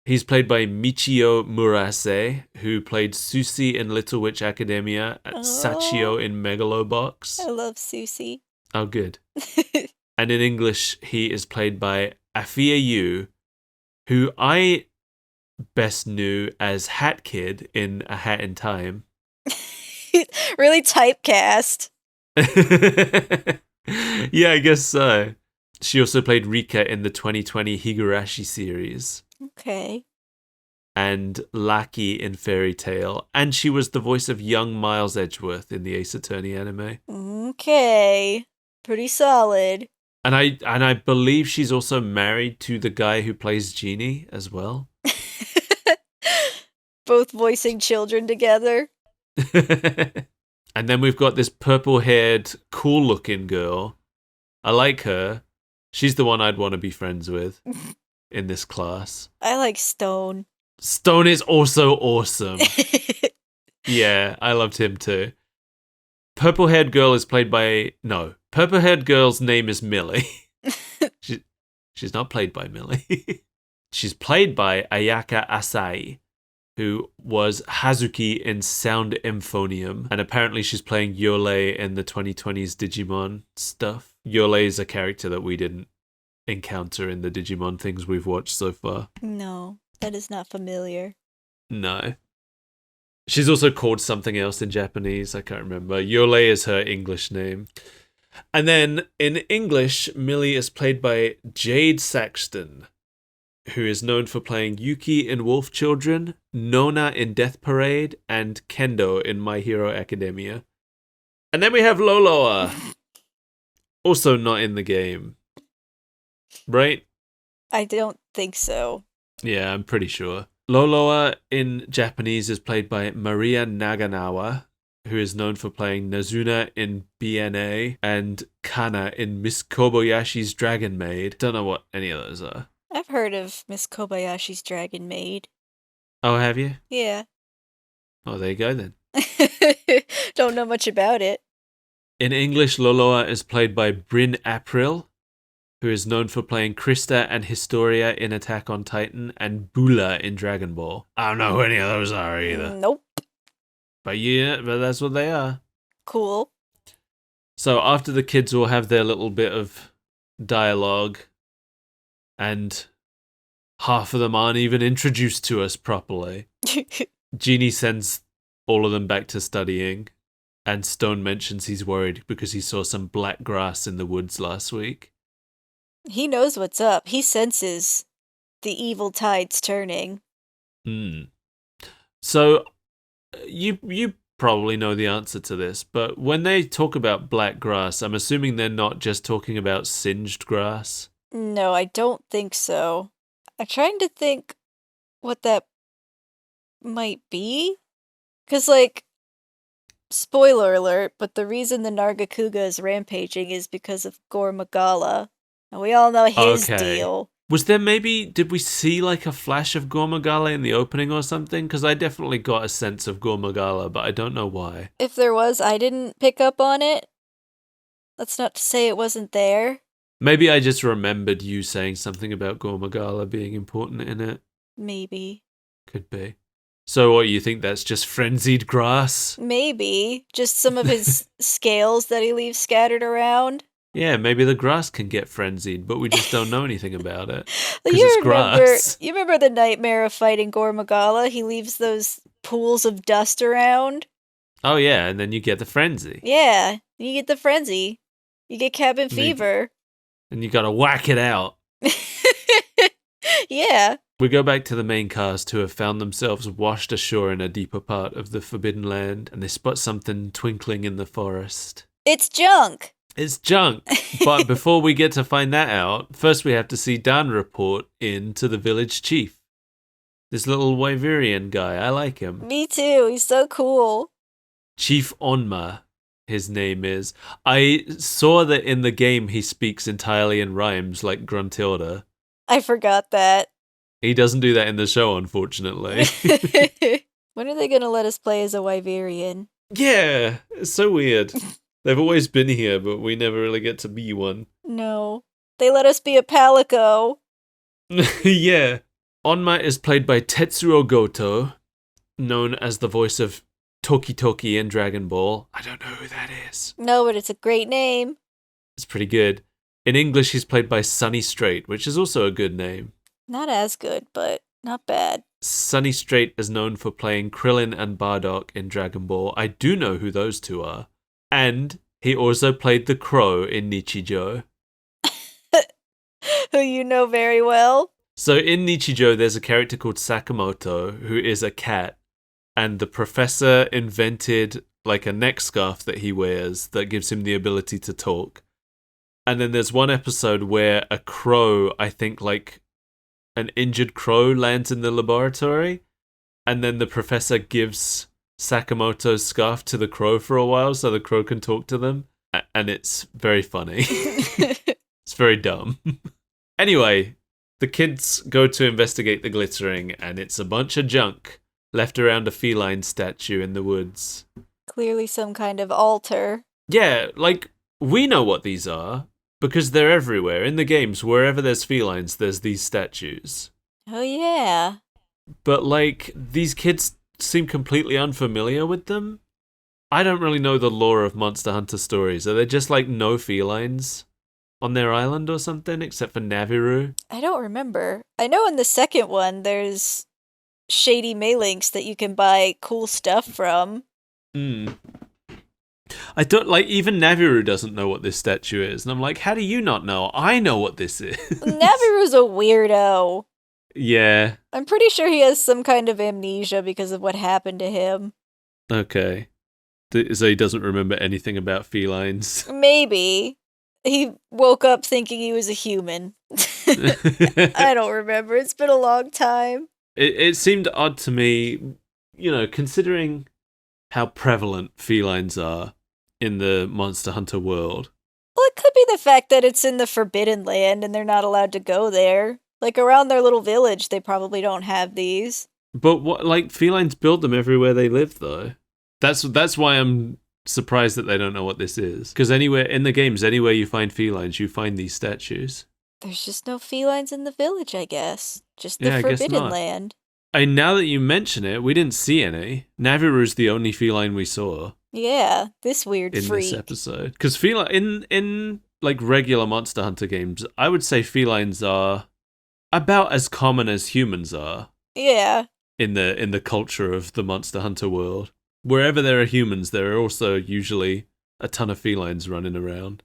He's played by Michio Murase, who played Susie in Little Witch Academia, and Sachio in Megalobox. I love Susie. Oh, good. And in English, he is played by Afia Yu, who I best knew as Hat Kid in A Hat in Time. Really typecast. Yeah, I guess so. She also played Rika in the 2020 Higurashi series. Okay. And Laki in Fairy Tail. And she was the voice of young Miles Edgeworth in the Ace Attorney anime. Okay. Pretty solid. And I believe she's also married to the guy who plays Genie as well. Both voicing children together. And then we've got this purple-haired, cool-looking girl. I like her. She's the one I'd want to be friends with in this class. I like Stone. Stone is also awesome. Yeah, I loved him too. Purple-haired girl is played by... No, purple-haired girl's name is Millie. She's not played by Millie. She's played by Ayaka Asai, who was Hazuki in Sound Euphonium, and apparently she's playing Yole in the 2020s Digimon stuff. Yole is a character that we didn't encounter in the Digimon things we've watched so far. No, that is not familiar. No. She's also called something else in Japanese, I can't remember. Yole is her English name. And then in English, Millie is played by Jade Saxton, who is known for playing Yuki in Wolf Children, Nona in Death Parade, and Kendo in My Hero Academia. And then we have Loloa, also not in the game. Right? I don't think so. Yeah, I'm pretty sure. Loloa in Japanese is played by Maria Naganawa, who is known for playing Nazuna in BNA and Kana in Miss Kobayashi's Dragon Maid. Don't know what any of those are. I've heard of Miss Kobayashi's Dragon Maid. Oh, have you? Yeah. Oh, there you go then. Don't know much about it. In English, Loloa is played by Bryn April, who is known for playing Krista and Historia in Attack on Titan and Bula in Dragon Ball. I don't know who any of those are either. Nope. But yeah, but that's what they are. Cool. So after the kids will have their little bit of dialogue, and half of them aren't even introduced to us properly, Genie sends all of them back to studying, and Stone mentions he's worried because he saw some black grass in the woods last week. He knows what's up. He senses the evil tides turning. So, you probably know the answer to this, but when they talk about black grass, I'm assuming they're not just talking about singed grass. No, I don't think so. I'm trying to think what that might be. Because, like, spoiler alert, but the reason the Nargacuga is rampaging is because of Gore Magala. And we all know his deal. Was there did we see like a flash of Gore Magala in the opening or something? Because I definitely got a sense of Gore Magala, but I don't know why. If there was, I didn't pick up on it. That's not to say it wasn't there. Maybe I just remembered you saying something about Gore Magala being important in it. Maybe. Could be. So what, you think that's just frenzied grass? Maybe. Just some of his scales that he leaves scattered around. Yeah, maybe the grass can get frenzied, but we just don't know anything about it. You remember the nightmare of fighting Gore Magala? He leaves those pools of dust around. Oh yeah, and then you get the frenzy. Yeah, you get the frenzy. You get cabin fever. And you gotta whack it out. Yeah. We go back to the main cast, who have found themselves washed ashore in a deeper part of the Forbidden Land, and they spot something twinkling in the forest. It's junk! It's junk. But before we get to find that out, first we have to see Dan report in to the village chief. This little Wyverian guy, I like him. Me too, he's so cool. Chief Onma, his name is. I saw that in the game he speaks entirely in rhymes like Gruntilda. I forgot that. He doesn't do that in the show, unfortunately. When are they going to let us play as a Wyverian? Yeah, it's so weird. They've always been here, but we never really get to be one. No. They let us be a Palico. Yeah. Onma is played by Tetsuo Goto, known as the voice of Toki Toki in Dragon Ball. I don't know who that is. No, but it's a great name. It's pretty good. In English, he's played by Sunny Straight, which is also a good name. Not as good, but not bad. Sunny Straight is known for playing Krillin and Bardock in Dragon Ball. I do know who those two are. And he also played the Crow in Nichijou. Who you know very well. So in Nichijou, there's a character called Sakamoto, who is a cat. And the professor invented like a neck scarf that he wears that gives him the ability to talk. And then there's one episode where a crow, I think like an injured crow, lands in the laboratory, and then the professor gives Sakamoto's scarf to the crow for a while so the crow can talk to them. And it's very funny. It's very dumb. Anyway, the kids go to investigate the glittering, and it's a bunch of junk left around a feline statue in the woods. Clearly some kind of altar. Yeah, like, we know what these are, because they're everywhere. In the games, wherever there's felines, there's these statues. Oh, yeah. But, like, these kids seem completely unfamiliar with them. I don't really know the lore of Monster Hunter stories. Are there just, like, no felines on their island or something, except for Naviru? I don't remember. I know in the second one, there's shady Melinks that you can buy cool stuff from. I don't, like, even Naviru doesn't know what this statue is. And I'm like, how do you not know? I know what this is. Naviru's a weirdo. Yeah. I'm pretty sure he has some kind of amnesia because of what happened to him. Okay. So he doesn't remember anything about felines. Maybe. He woke up thinking he was a human. I don't remember. It's been a long time. It seemed odd to me, you know, considering how prevalent felines are in the Monster Hunter world. Well, it could be the fact that it's in the Forbidden Land and they're not allowed to go there. Like, around their little village, they probably don't have these. But what, like, felines build them everywhere they live, though. That's why I'm surprised that they don't know what this is. Because anywhere in the games, anywhere you find felines, you find these statues. There's just no felines in the village, I guess. Just the Yeah, I guess Forbidden not. Land. And now that you mention it, we didn't see any. Naviru's the only feline we saw Yeah, this weird in freak. this episode. Because feline in like regular Monster Hunter games, I would say felines are about as common as humans are. Yeah. In the culture of the Monster Hunter world. Wherever there are humans, there are also usually a ton of felines running around,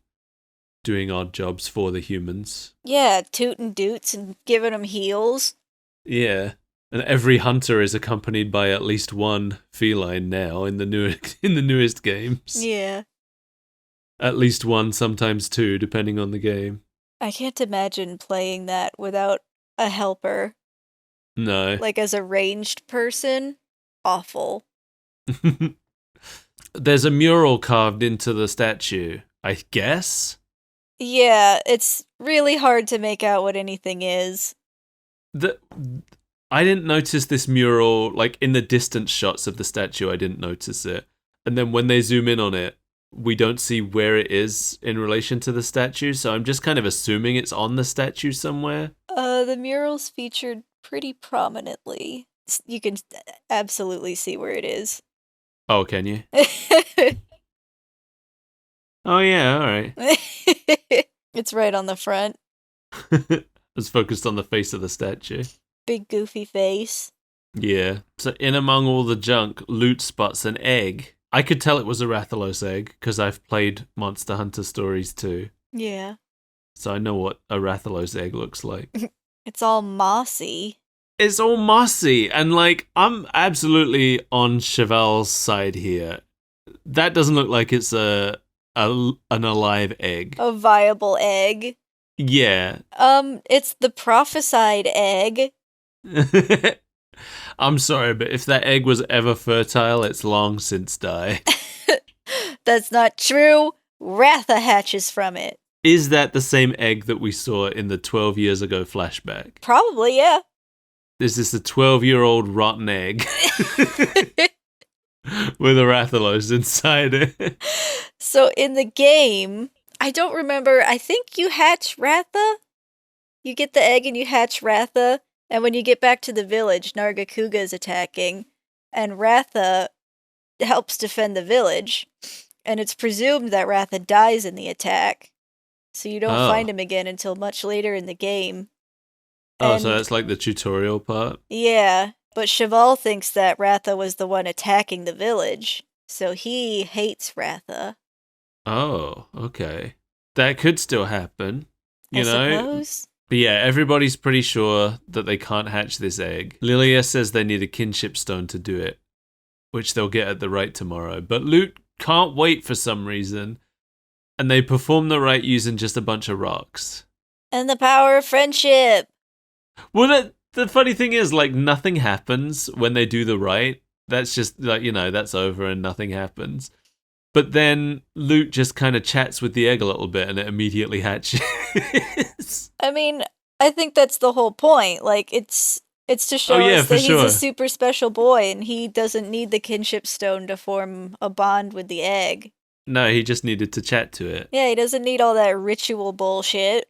doing odd jobs for the humans. Yeah, tootin' doots and giving them heals. Yeah. And every hunter is accompanied by at least one feline now in the newest games. Yeah. At least one, sometimes two, depending on the game. I can't imagine playing that without a helper. No. Like, as a ranged person. Awful. There's a mural carved into the statue, I guess? Yeah, it's really hard to make out what anything is. I didn't notice this mural, like, in the distance shots of the statue, I didn't notice it. And then when they zoom in on it, we don't see where it is in relation to the statue, so I'm just kind of assuming it's on the statue somewhere. The mural's featured pretty prominently. You can absolutely see where it is. Oh, can you? Oh, yeah, alright. It's right on the front. It's focused on the face of the statue. Big goofy face. Yeah. So in among all the junk, Loot spots an egg. I could tell it was a Rathalos egg, because I've played Monster Hunter stories too. Yeah. So I know what a Rathalos egg looks like. It's all mossy. It's all mossy, and like, I'm absolutely on Cheval's side here. That doesn't look like it's an alive egg. A viable egg. Yeah. It's the prophesied egg. I'm sorry, but if that egg was ever fertile, it's long since died. That's not true. Ratha hatches from it. Is that the same egg that we saw in the 12 years ago flashback? Probably, yeah. Is this a 12-year-old rotten egg with a Rathalos inside it? So in the game, I don't remember, I think you hatch Ratha? You get the egg and you hatch Ratha, and when you get back to the village, Nargacuga is attacking, and Ratha helps defend the village, and it's presumed that Ratha dies in the attack, so you don't find him again until much later in the game. Oh, so that's like the tutorial part? Yeah, but Cheval thinks that Ratha was the one attacking the village, so he hates Ratha. Oh, okay. That could still happen, you know? Suppose. But yeah, everybody's pretty sure that they can't hatch this egg. Lilia says they need a kinship stone to do it, which they'll get at the right tomorrow. But Lute can't wait for some reason. And they perform the rite using just a bunch of rocks. And the power of friendship. Well, the funny thing is, like, nothing happens when they do the rite. That's just, like, that's over and nothing happens. But then Luke just kind of chats with the egg a little bit and it immediately hatches. I mean, I think that's the whole point. Like, it's to show us that he's a super special boy and he doesn't need the kinship stone to form a bond with the egg. No, he just needed to chat to it. Yeah, he doesn't need all that ritual bullshit.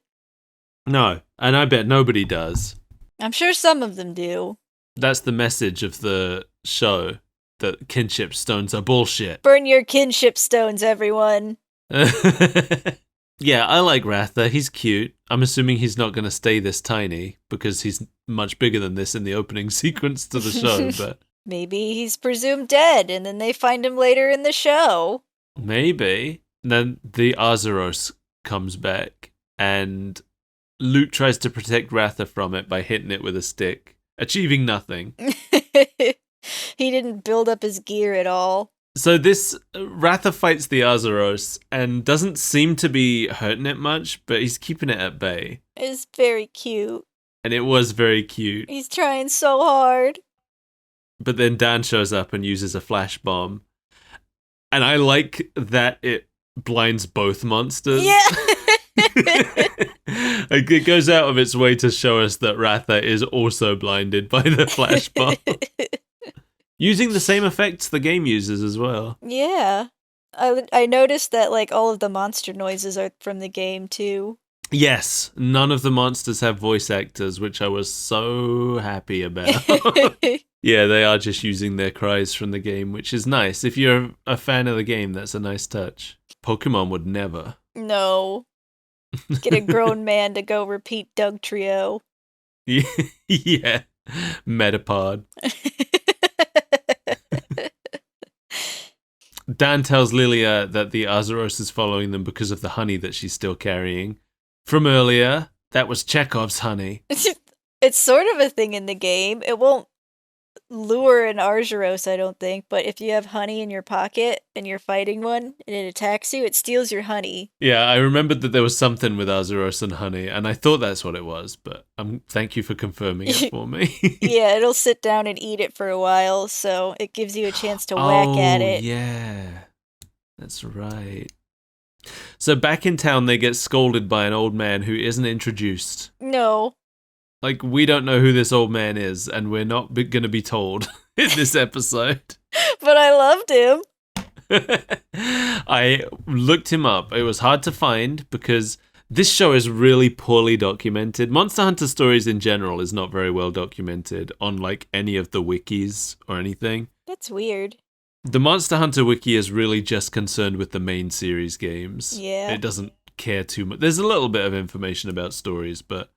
No, and I bet nobody does. I'm sure some of them do. That's the message of the show, that kinship stones are bullshit. Burn your kinship stones, everyone. Yeah, I like Ratha. He's cute. I'm assuming he's not going to stay this tiny because he's much bigger than this in the opening sequence to the show, but... Maybe he's presumed dead and then they find him later in the show. Maybe. Then the Azeros comes back and Luke tries to protect Ratha from it by hitting it with a stick, achieving nothing. He didn't build up his gear at all. So this Ratha fights the Azeros and doesn't seem to be hurting it much, but he's keeping it at bay. It's very cute. And it was very cute. He's trying so hard. But then Dan shows up and uses a flash bomb. And I like that it blinds both monsters. Yeah. Like, it goes out of its way to show us that Ratha is also blinded by the flash bomb. Using the same effects the game uses as well. Yeah. I noticed that, like, all of the monster noises are from the game, too. Yes, none of the monsters have voice actors, which I was so happy about. Yeah, they are just using their cries from the game, which is nice. If you're a fan of the game, that's a nice touch. Pokemon would never. No. Get a grown man to go repeat Doug Trio. Yeah, Metapod. Dan tells Lilia that the Azeros is following them because of the honey that she's still carrying. From earlier, that was Chekhov's honey. It's sort of a thing in the game. It won't lure an Argyros, I don't think, but if you have honey in your pocket and you're fighting one and it attacks you, it steals your honey. Yeah, I remembered that there was something with Azeros and honey, and I thought that's what it was, but thank you for confirming it for me. Yeah, it'll sit down and eat it for a while, so it gives you a chance to whack at it. Yeah, that's right. So back in town, they get scolded by an old man who isn't introduced. No. Like, we don't know who this old man is, and we're not going to be told in this episode. But I loved him. I looked him up. It was hard to find because this show is really poorly documented. Monster Hunter Stories in general is not very well documented on, like, any of the wikis or anything. That's weird. The Monster Hunter wiki is really just concerned with the main series games. Yeah. It doesn't care too much. There's a little bit of information about stories, but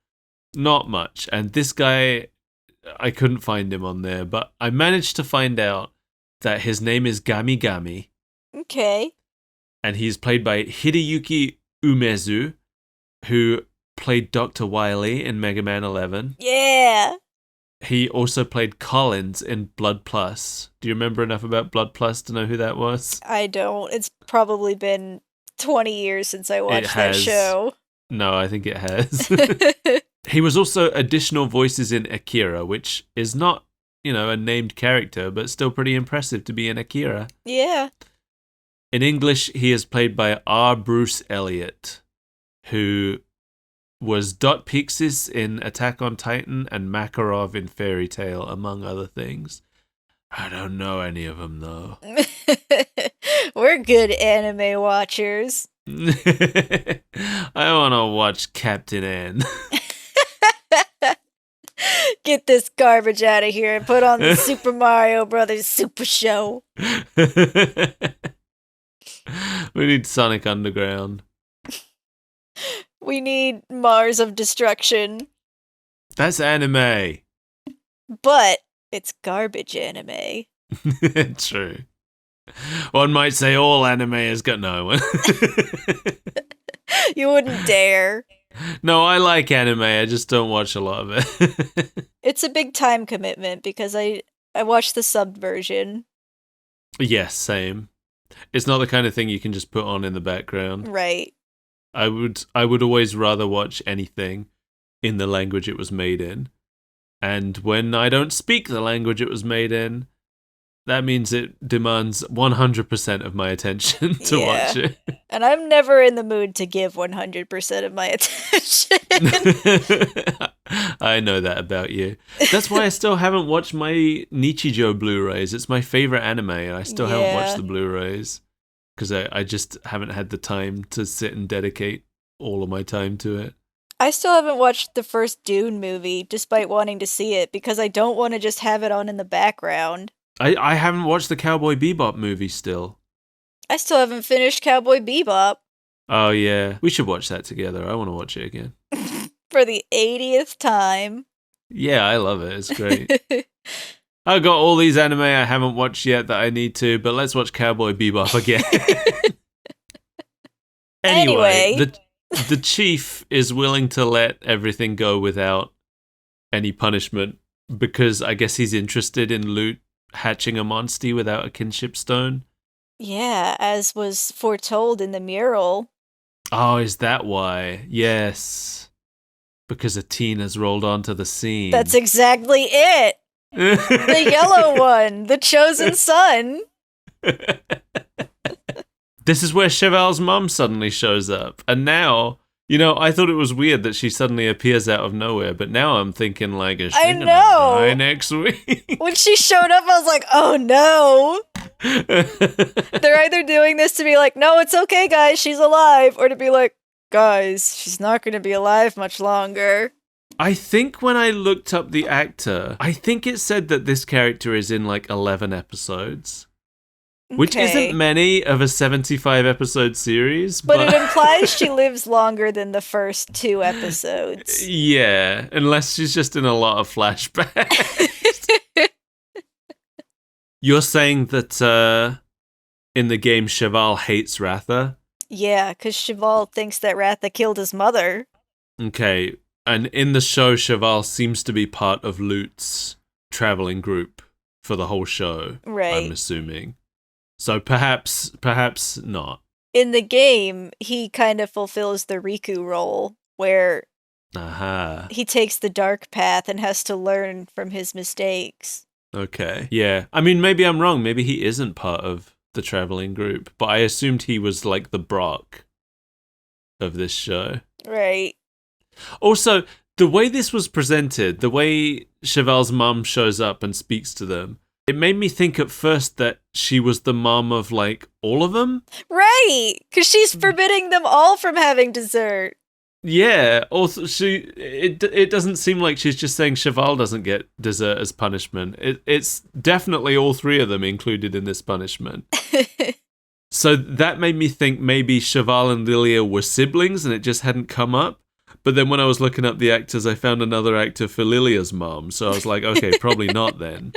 not much. And this guy, I couldn't find him on there, but I managed to find out that his name is Gami Gami. Okay. And he's played by Hideyuki Umezu, who played Dr. Wily in Mega Man 11. Yeah. He also played Collins in Blood Plus. Do you remember enough about Blood Plus to know who that was? I don't. It's probably been 20 years since I watched that show. No, I think it has. He was also additional voices in Akira, which is not, a named character, but still pretty impressive to be in Akira. Yeah. In English, he is played by R. Bruce Elliott, who was Dot Pixis in Attack on Titan and Makarov in Fairy Tail, among other things. I don't know any of them, though. We're good anime watchers. I want to watch Captain N. Get this garbage out of here and put on the Super Mario Brothers Super Show. We need Sonic Underground. We need Mars of Destruction. That's anime. But it's garbage anime. True. One might say all anime has got no one. You wouldn't dare. No, I like anime. I just don't watch a lot of it. It's a big time commitment because I watched the subbed version. Yes, same. It's not the kind of thing you can just put on in the background. Right. I would always rather watch anything in the language it was made in. And when I don't speak the language it was made in, that means it demands 100% of my attention to watch it. And I'm never in the mood to give 100% of my attention. I know that about you. That's why I still haven't watched my Nichijou Blu-rays. It's my favorite anime, and I still haven't watched the Blu-rays because I just haven't had the time to sit and dedicate all of my time to it. I still haven't watched the first Dune movie, despite wanting to see it, because I don't want to just have it on in the background. I haven't watched the Cowboy Bebop movie still. I still haven't finished Cowboy Bebop. Oh, yeah. We should watch that together. I want to watch it again. For the 80th time. Yeah, I love it. It's great. I got all these anime I haven't watched yet that I need to, but let's watch Cowboy Bebop again. Anyway, the chief is willing to let everything go without any punishment because I guess he's interested in Lute hatching a monster without a kinship stone. Yeah, as was foretold in the mural. Oh, is that why? Yes. Because a teen has rolled onto the scene. That's exactly it! The yellow one! The chosen son! This is where Cheval's mum suddenly shows up. And now, I thought it was weird that she suddenly appears out of nowhere, but now I'm thinking, like, is she gonna die next week? When she showed up, I was like, oh no! They're either doing this to be like, no, it's okay, guys, she's alive, or to be like, guys, she's not gonna be alive much longer. I think when I looked up the actor, I think it said that this character is in, like, 11 episodes. Which isn't many of a 75 episode series. But it implies she lives longer than the first 2 episodes. Yeah, unless she's just in a lot of flashbacks. You're saying that in the game Cheval hates Ratha? Yeah, because Cheval thinks that Ratha killed his mother. Okay, and in the show Cheval seems to be part of Lute's traveling group for the whole show, right. I'm assuming. So perhaps not. In the game, he kind of fulfills the Riku role, where he takes the dark path and has to learn from his mistakes. Okay. Yeah. I mean, maybe I'm wrong. Maybe he isn't part of the traveling group, but I assumed he was like the Brock of this show. Right. Also, the way this was presented, the way Cheval's mum shows up and speaks to them, it made me think at first that she was the mom of, like, all of them. Right! Because she's forbidding them all from having dessert. Yeah. Also, it doesn't seem like she's just saying Cheval doesn't get dessert as punishment. It's definitely all 3 of them included in this punishment. So that made me think maybe Cheval and Lilia were siblings and it just hadn't come up. But then when I was looking up the actors, I found another actor for Lilia's mom. So I was like, okay, probably not then.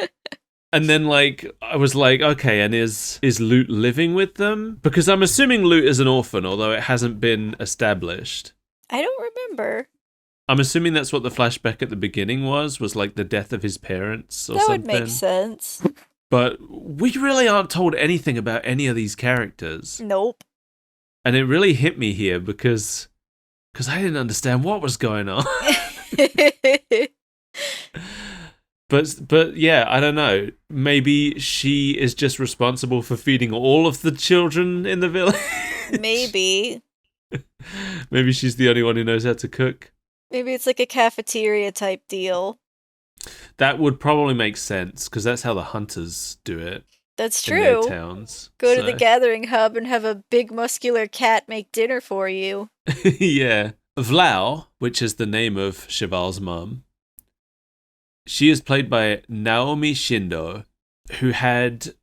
And then, like, I was like, okay, and is Lute living with them? Because I'm assuming Lute is an orphan, although it hasn't been established. I don't remember. I'm assuming that's what the flashback at the beginning was like the death of his parents or something. That would make sense. But we really aren't told anything about any of these characters. Nope. And it really hit me here because I didn't understand what was going on. But yeah, I don't know. Maybe she is just responsible for feeding all of the children in the village. Maybe. Maybe she's the only one who knows how to cook. Maybe it's like a cafeteria type deal. That would probably make sense, because that's how the hunters do it. That's true. In their towns. Go to the gathering hub and have a big muscular cat make dinner for you. Yeah. Vlau, which is the name of Cheval's mum, she is played by Naomi Shindo, who had,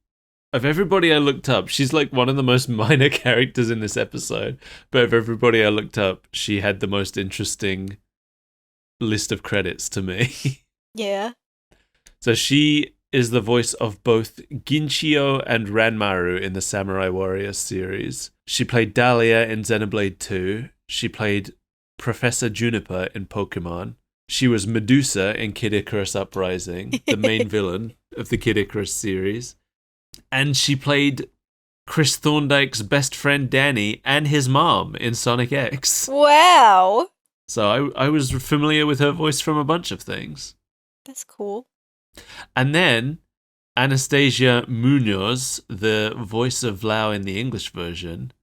of everybody I looked up, she's like one of the most minor characters in this episode, but of everybody I looked up, she had the most interesting list of credits to me. Yeah. So she is the voice of both Ginchio and Ranmaru in the Samurai Warriors series. She played Dahlia in Xenoblade 2. She played Professor Juniper in Pokemon. She was Medusa in Kid Icarus Uprising, the main villain of the Kid Icarus series. And she played Chris Thorndyke's best friend Danny and his mom in Sonic X. Wow. So I was familiar with her voice from a bunch of things. That's cool. And then Anastasia Munoz, the voice of Lau in the English version,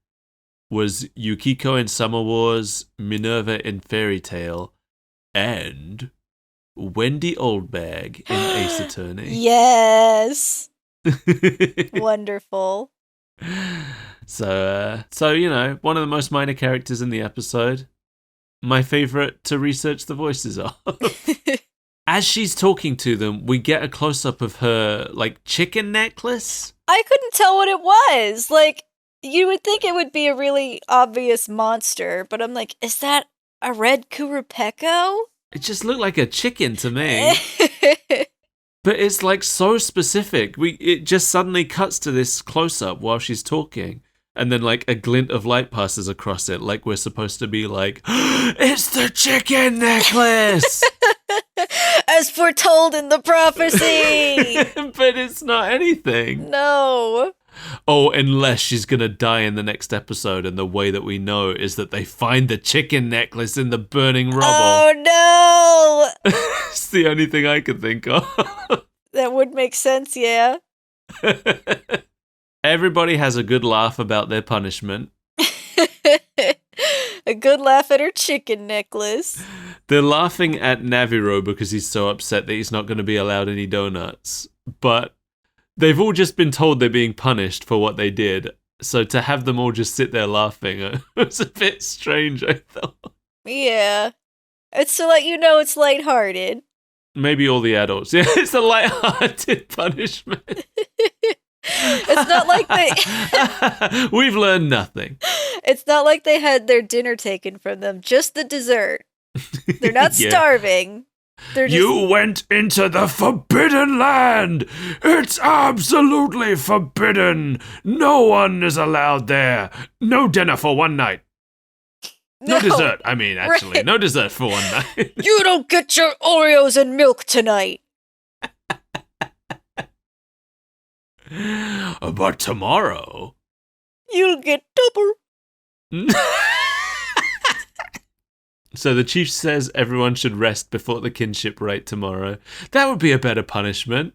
was Yukiko in Summer Wars, Minerva in Fairy Tale, and Wendy Oldbag in Ace Attorney. Yes. Wonderful. So one of the most minor characters in the episode. My favorite to research the voices of. As she's talking to them, we get a close-up of her, chicken necklace. I couldn't tell what it was. You would think it would be a really obvious monster, but I'm like, is that a red Kurapeko? It just looked like a chicken to me. But it's so specific. It just suddenly cuts to this close-up while she's talking. And then a glint of light passes across it, we're supposed to be it's the chicken necklace! As foretold in the prophecy! But it's not anything. No. Oh, unless she's gonna die in the next episode, and the way that we know is that they find the chicken necklace in the burning rubble. Oh no! It's the only thing I can think of. That would make sense, yeah. Everybody has a good laugh about their punishment. A good laugh at her chicken necklace. They're laughing at Naviro because he's so upset that he's not going to be allowed any donuts. But they've all just been told they're being punished for what they did. So to have them all just sit there laughing was a bit strange, I thought. Yeah. It's to let you know it's lighthearted. Maybe all the adults. Yeah, it's a lighthearted punishment. It's not like they... We've learned nothing. It's not like they had their dinner taken from them, just the dessert. They're not Yeah. starving. They're just... You went into the forbidden land! It's absolutely forbidden! No one is allowed there! No dinner for one night! No dessert, actually. Right. No dessert for one night. You don't get your Oreos and milk tonight! But tomorrow... You'll get double. So the chief says everyone should rest before the kinship rite tomorrow. That would be a better punishment.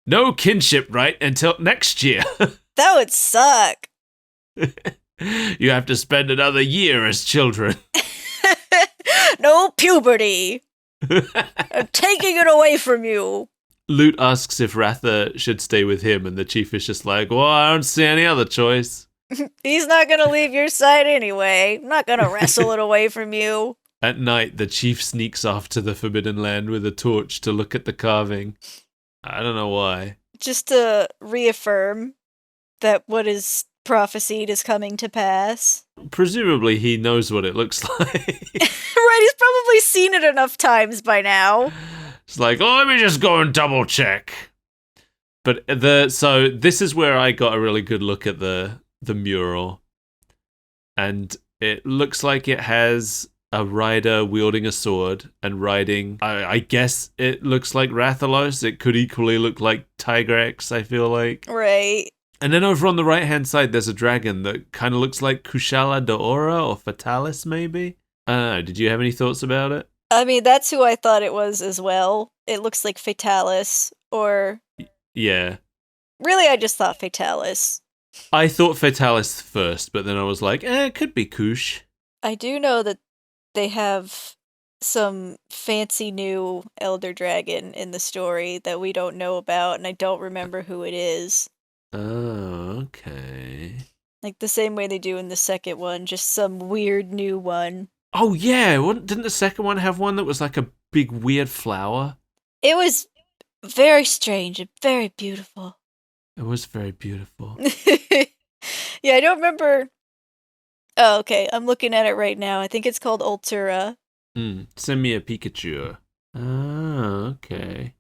No kinship rite until next year. That would suck. You have to spend another year as children. No puberty. I'm taking it away from you. Lute asks if Ratha should stay with him, and the chief is just like, well, I don't see any other choice. He's not gonna leave your side anyway. I'm not gonna wrestle it away from you. At night, the chief sneaks off to the Forbidden Land with a torch to look at the carving. I don't know why. Just to reaffirm that what is prophesied is coming to pass. Presumably he knows what it looks like. Right, he's probably seen it enough times by now. It's like, oh, let me just go and double check. But so this is where I got a really good look at the mural. And it looks like it has a rider wielding a sword and riding, I guess it looks like Rathalos. It could equally look like Tigrex, I feel like. Right. And then over on the right-hand side, there's a dragon that kind of looks like Kushala Daora or Fatalis, maybe? I don't know. Did you have any thoughts about it? I mean, that's who I thought it was as well. It looks like Fatalis, or... Yeah. Really, I just thought Fatalis. I thought Fatalis first, but then I was like, it could be Kush. I do know that they have some fancy new Elder Dragon in the story that we don't know about, and I don't remember who it is. Oh, okay. Like the same way they do in the second one, just some weird new one. Oh, yeah. Didn't the second one have one that was like a big weird flower? It was very strange and very beautiful. It was very beautiful. Yeah, I don't remember. Oh, okay. I'm looking at it right now. I think it's called Ultura. Send me a Pikachu. Ah, okay.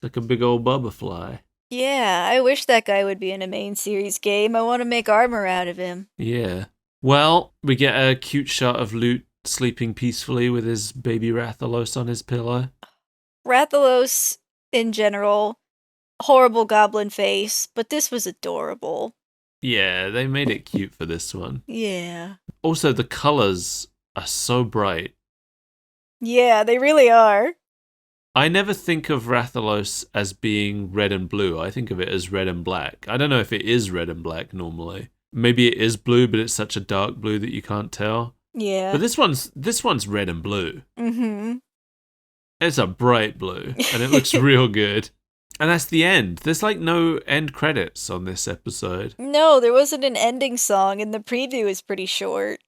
Like a big old butterfly. Yeah, I wish that guy would be in a main series game. I want to make armor out of him. Yeah. Well, we get a cute shot of Lute sleeping peacefully with his baby Rathalos on his pillow. Rathalos, in general, horrible goblin face, but this was adorable. Yeah, they made it cute for this one. Yeah. Also, the colors are so bright. Yeah, they really are. I never think of Rathalos as being red and blue. I think of it as red and black. I don't know if it is red and black normally. Maybe it is blue, but it's such a dark blue that you can't tell. Yeah. But this one's red and blue. Mm-hmm. It's a bright blue, and it looks real good. And that's the end. There's like no end credits on this episode. No, there wasn't an ending song, and the preview is pretty short.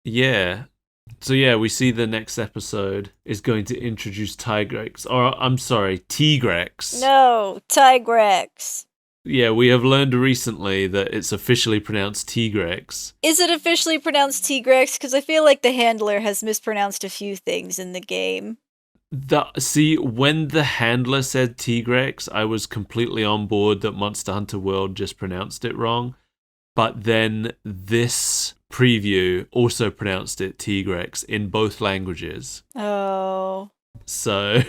Yeah. So yeah, we see the next episode is going to introduce Tigrex. Or, I'm sorry, Tigrex. No, Tigrex. Yeah, we have learned recently that it's officially pronounced Tigrex. Is it officially pronounced Tigrex? Because I feel like the handler has mispronounced a few things in the game. See, when the handler said Tigrex, I was completely on board that Monster Hunter World just pronounced it wrong. But then this preview also pronounced it Tigrex in both languages. Oh. So,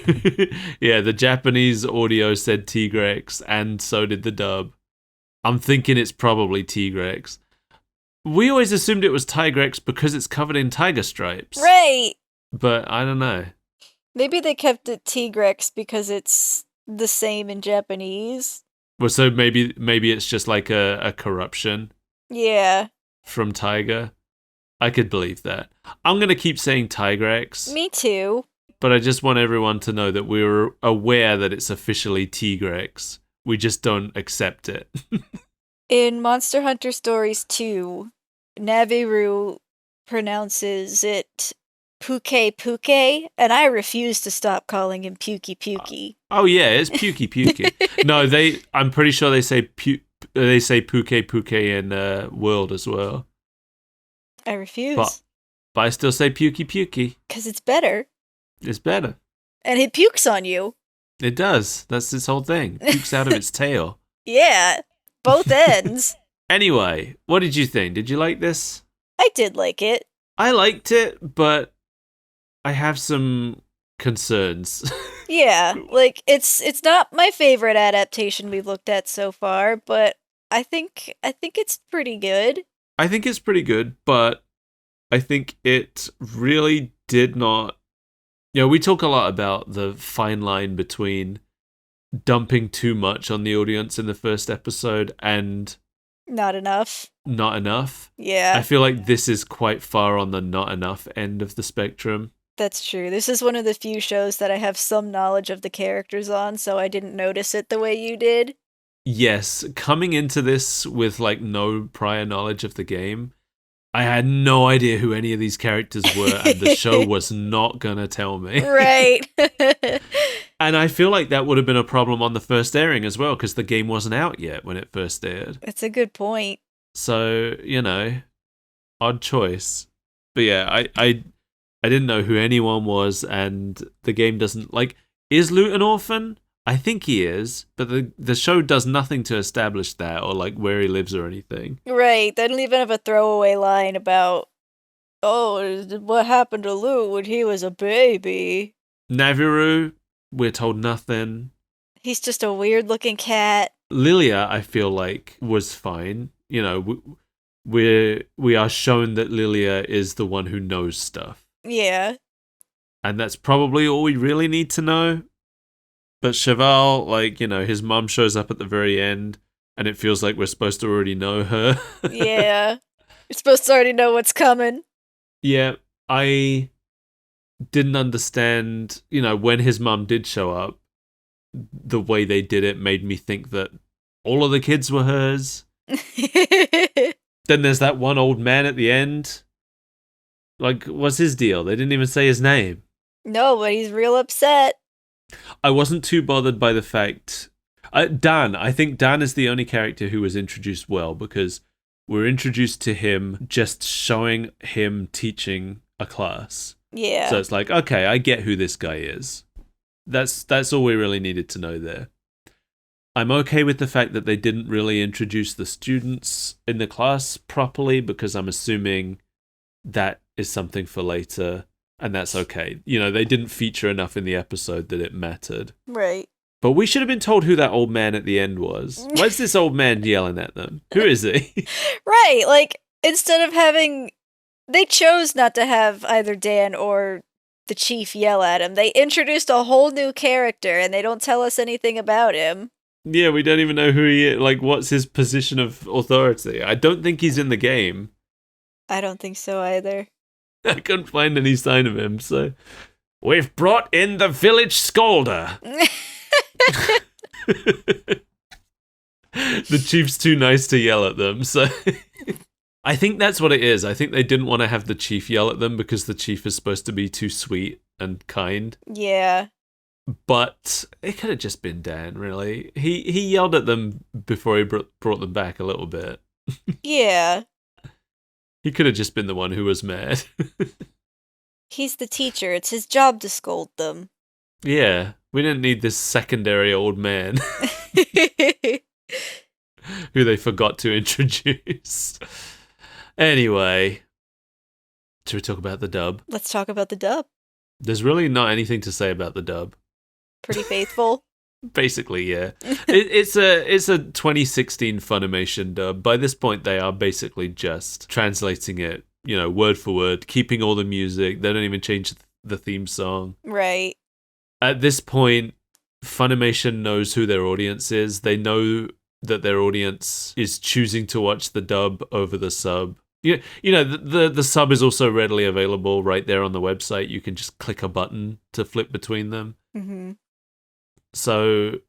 yeah, the Japanese audio said Tigrex, and so did the dub. I'm thinking it's probably Tigrex. We always assumed it was Tigrex because it's covered in tiger stripes. Right! But I don't know. Maybe they kept it Tigrex because it's the same in Japanese. Well, so maybe it's just like a corruption. Yeah. From Tiger. I could believe that. I'm going to keep saying Tigrex. Me too. But I just want everyone to know that we're aware that it's officially Tigrex. We just don't accept it. In Monster Hunter Stories 2, Naviru pronounces it Puke Puke, and I refuse to stop calling him Pukey Pukey. Oh yeah, it's Pukey Pukey. No, I'm pretty sure they say Puke Puke in World as well. I refuse. But I still say Pukey Pukey. Because it's better. It's better. And it pukes on you. It does. That's this whole thing. Pukes out of its tail. Yeah, both ends. Anyway, what did you think? Did you like this? I did like it. I liked it, but I have some concerns. Yeah, like it's not my favorite adaptation we've looked at so far, but I think it's pretty good. I think it's pretty good, but I think it really did not. You know, we talk a lot about the fine line between dumping too much on the audience in the first episode and not enough. Not enough. Yeah. I feel like this is quite far on the not enough end of the spectrum. That's true. This is one of the few shows that I have some knowledge of the characters on, so I didn't notice it the way you did. Yes, coming into this with like no prior knowledge of the game, I had no idea who any of these characters were, and the show was not gonna tell me. Right. And I feel like that would have been a problem on the first airing as well, because the game wasn't out yet when it first aired. That's a good point. So, you know, odd choice. But yeah, I didn't know who anyone was, and the game doesn't, like, is Lute an orphan? I think he is, but the show does nothing to establish that or like where he lives or anything. Right, they don't even have a throwaway line about, oh, what happened to Lute when he was a baby. Naviru, we're told nothing. He's just a weird-looking cat. Lilia, I feel like, was fine. You know, we are shown that Lilia is the one who knows stuff. Yeah. And that's probably all we really need to know. But Cheval, like, you know, his mum shows up at the very end, and it feels like we're supposed to already know her. Yeah. You're supposed to already know what's coming. Yeah, I didn't understand, you know, when his mum did show up, the way they did it made me think that all of the kids were hers. Then there's that one old man at the end. Like, what's his deal? They didn't even say his name. No, but he's real upset. I wasn't too bothered by the fact... Dan, I think Dan is the only character who was introduced well, because we're introduced to him just showing him teaching a class. Yeah. So it's like, okay, I get who this guy is. That's all we really needed to know there. I'm okay with the fact that they didn't really introduce the students in the class properly, because I'm assuming that is something for later. And that's okay. You know, they didn't feature enough in the episode that it mattered. Right. But we should have been told who that old man at the end was. Why's this old man yelling at them? Who is he? Right, like, instead of having... They chose not to have either Dan or the chief yell at him. They introduced a whole new character, and they don't tell us anything about him. Yeah, we don't even know who he is. Like, what's his position of authority? I don't think he's in the game. I don't think so either. I couldn't find any sign of him, so... We've brought in the village scolder. The chief's too nice to yell at them, so... I think that's what it is. I think they didn't want to have the chief yell at them because the chief is supposed to be too sweet and kind. Yeah. But it could have just been Dan, really. He yelled at them before he brought them back a little bit. Yeah. He could have just been the one who was mad. He's the teacher. It's his job to scold them. Yeah, we didn't need this secondary old man who they forgot to introduce. Anyway, should we talk about the dub? Let's talk about the dub. There's really not anything to say about the dub. Pretty faithful. Basically, yeah. It's a 2016 Funimation dub. By this point, they are basically just translating it, word for word, keeping all the music. They don't even change the theme song. Right. At this point, Funimation knows who their audience is. They know that their audience is choosing to watch the dub over the sub. The sub is also readily available right there on the website. You can just click a button to flip between them. Mm-hmm. So,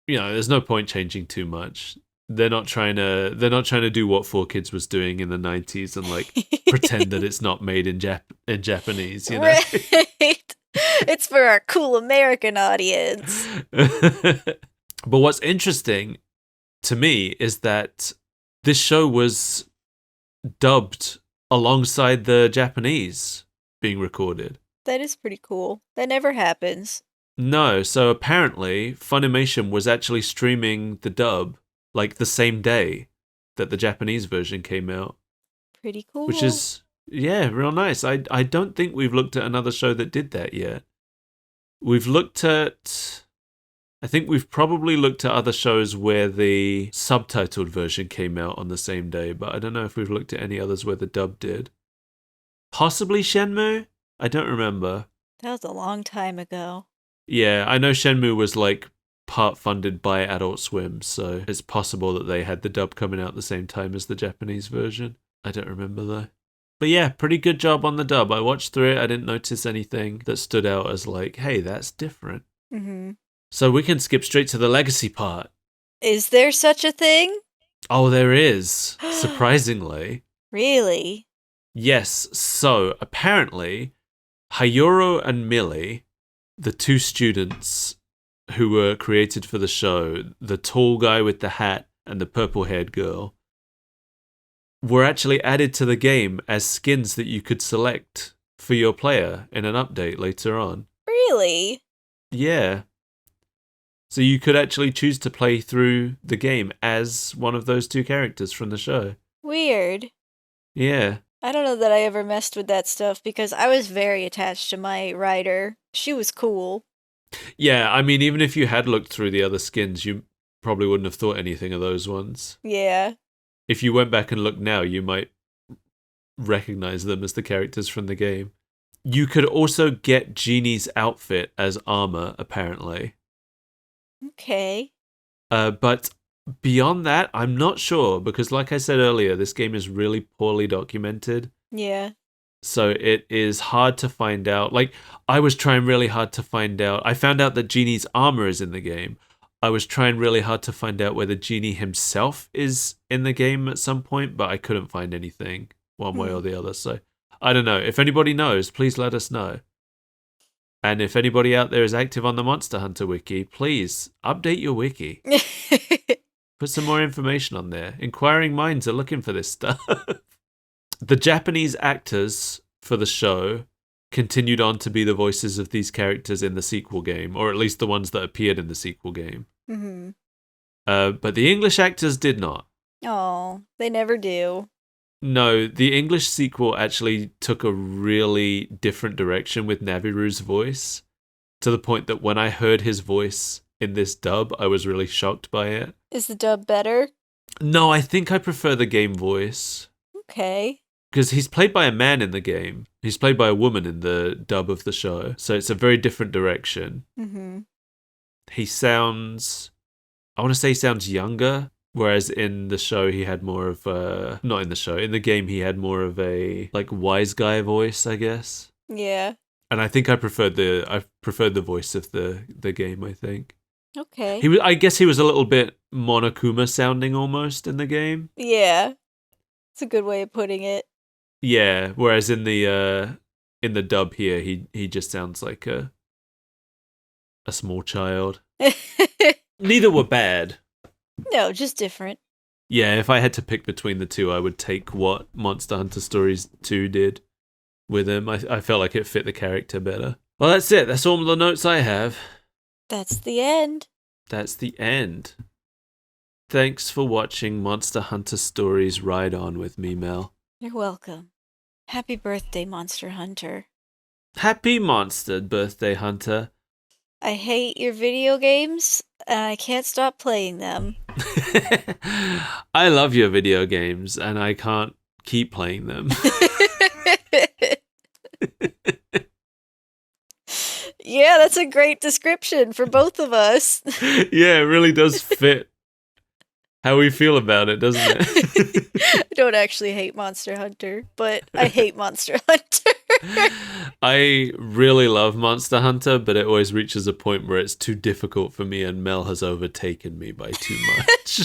there's no point changing too much. They're not trying to do what 4Kids was doing in the 90s and like pretend that it's not made in Japanese, Right. It's for our cool American audience. But what's interesting to me is that this show was dubbed alongside the Japanese being recorded. That is pretty cool. That never happens. No, so apparently Funimation was actually streaming the dub like the same day that the Japanese version came out. Pretty cool. Which is, yeah, real nice. I don't think we've looked at another show that did that yet. I think we've probably looked at other shows where the subtitled version came out on the same day, but I don't know if we've looked at any others where the dub did. Possibly Shenmue? I don't remember. That was a long time ago. Yeah, I know Shenmue was like part funded by Adult Swim, so it's possible that they had the dub coming out at the same time as the Japanese version. I don't remember though. But yeah, pretty good job on the dub. I watched through it. I didn't notice anything that stood out as like, hey, that's different. Mm-hmm. So we can skip straight to the legacy part. Is there such a thing? Oh, there is. Surprisingly. Really? Yes. So apparently, Hayuro and Millie, the two students who were created for the show, the tall guy with the hat and the purple-haired girl, were actually added to the game as skins that you could select for your player in an update later on. Really? Yeah. So you could actually choose to play through the game as one of those two characters from the show. Weird. Yeah. I don't know that I ever messed with that stuff because I was very attached to my rider. She was cool. Yeah, I mean, even if you had looked through the other skins, you probably wouldn't have thought anything of those ones. Yeah. If you went back and looked now, you might recognize them as the characters from the game. You could also get Genie's outfit as armor, apparently. Okay. But beyond that, I'm not sure, because like I said earlier, this game is really poorly documented. Yeah. So it is hard to find out. Like, I was trying really hard to find out. I found out that Genie's armor is in the game. I was trying really hard to find out whether Genie himself is in the game at some point, but I couldn't find anything one way or the other. So I don't know. If anybody knows, please let us know. And if anybody out there is active on the Monster Hunter wiki, please update your wiki. Put some more information on there. Inquiring minds are looking for this stuff. The Japanese actors for the show continued on to be the voices of these characters in the sequel game, or at least the ones that appeared in the sequel game. Mm-hmm. But the English actors did not. Oh, they never do. No, the English sequel actually took a really different direction with Naviru's voice, to the point that when I heard his voice in this dub. I was really shocked by it. Is the dub better? No, I think I prefer the game voice. Okay. Because he's played by a man in the game. He's played by a woman in the dub of the show. So it's a very different direction. Mm-hmm. He sounds... I want to say he sounds younger. Whereas in the show, he had more of a... Not in the show. In the game, he had more of a, like, wise guy voice, I guess. Yeah. And I think I preferred the voice of the game, I think. Okay. I guess he was a little bit Monokuma sounding almost in the game. Yeah. It's a good way of putting it. Yeah, whereas in the dub here, he just sounds like a small child. Neither were bad. No, just different. Yeah, if I had to pick between the two, I would take what Monster Hunter Stories 2 did with him. I felt like it fit the character better. Well, that's it. That's all the notes I have. That's the end. That's the end. Thanks for watching Monster Hunter Stories Ride On with me, Mel. You're welcome. Happy birthday, Monster Hunter. Happy Monster Birthday Hunter. I hate your video games, and I can't stop playing them. I love your video games, and I can't keep playing them. Yeah, that's a great description for both of us. Yeah, it really does fit how we feel about it, doesn't it? I don't actually hate Monster Hunter, but I hate Monster Hunter. I really love Monster Hunter, but it always reaches a point where it's too difficult for me, and Mel has overtaken me by too much.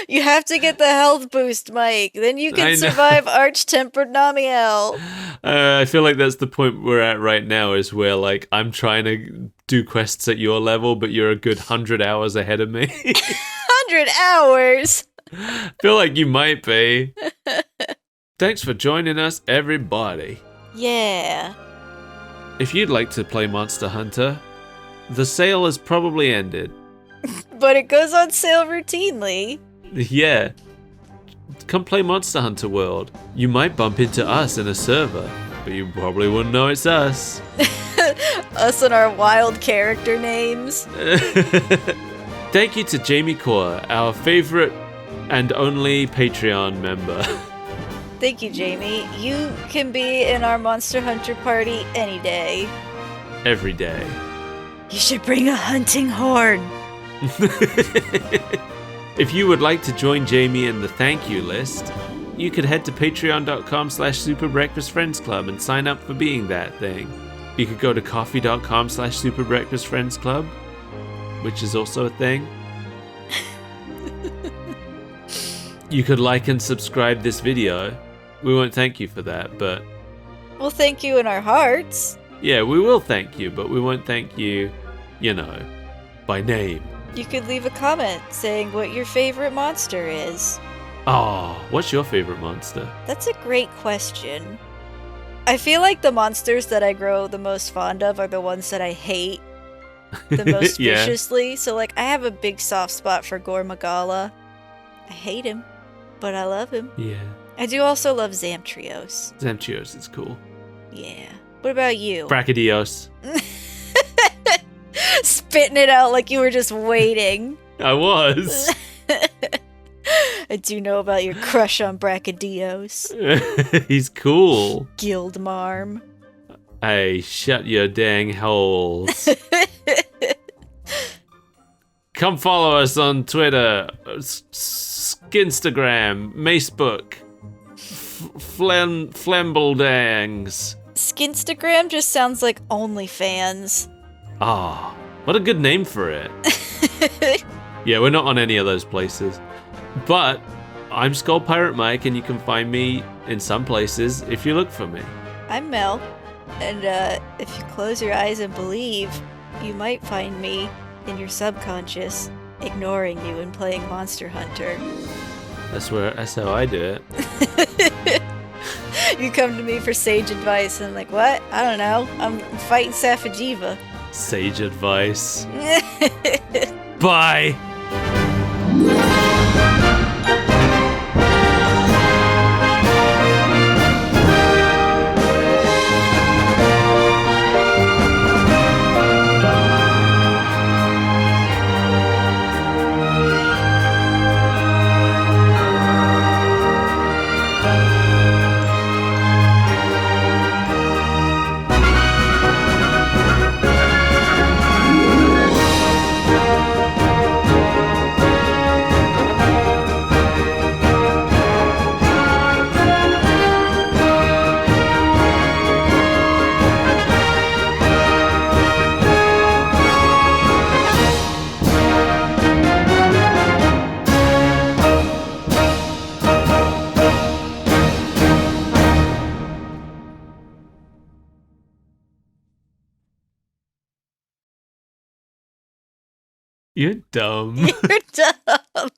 You have to get the health boost, Mike. Then you can survive Arch-Tempered Namiel. I feel like that's the point we're at right now, is where, like, I'm trying to do quests at your level, but you're a good 100 hours ahead of me. 100 hours? I feel like you might be. Thanks for joining us, everybody. Yeah. If you'd like to play Monster Hunter, the sale has probably ended. But it goes on sale routinely. Yeah. Come play Monster Hunter World. You might bump into us in a server, but you probably wouldn't know it's us. Us and our wild character names. Thank you to Jamie Core, our favorite and only Patreon member. Thank you, Jamie. You can be in our Monster Hunter party any day. Every day. You should bring a hunting horn. If you would like to join Jamie in the thank you list, you could head to patreon.com/superbreakfastfriendsclub and sign up for being that thing. You could go to coffee.com/superbreakfastfriendsclub, which is also a thing. You could like and subscribe this video. We won't thank you for that, but... We'll thank you in our hearts. Yeah, we will thank you, but we won't thank you, you know, by name. You could leave a comment saying what your favorite monster is. Oh, what's your favorite monster? That's a great question. I feel like the monsters that I grow the most fond of are the ones that I hate the most Yeah. viciously. So, like, I have a big soft spot for Gore Magala. I hate him, but I love him. Yeah. I do also love Zamtrios. Zamtrios is cool. Yeah. What about you? Brachydios. Spitting it out like you were just waiting. I was. I do know about your crush on Brachydios. He's cool. Guildmarm. Hey, shut your dang holes. Come follow us on Twitter, Skinstagram, Macebook, Flambaldangs. Skinstagram just sounds like OnlyFans. Ah, what a good name for it. Yeah, we're not on any of those places. But I'm Skull Pirate Mike, and you can find me in some places if you look for me. I'm Mel, and if you close your eyes and believe, you might find me in your subconscious, ignoring you and playing Monster Hunter. That's how I do it. You come to me for sage advice, and I'm like, what? I don't know. I'm fighting Safajiva. Sage advice. Bye. You're dumb. You're dumb.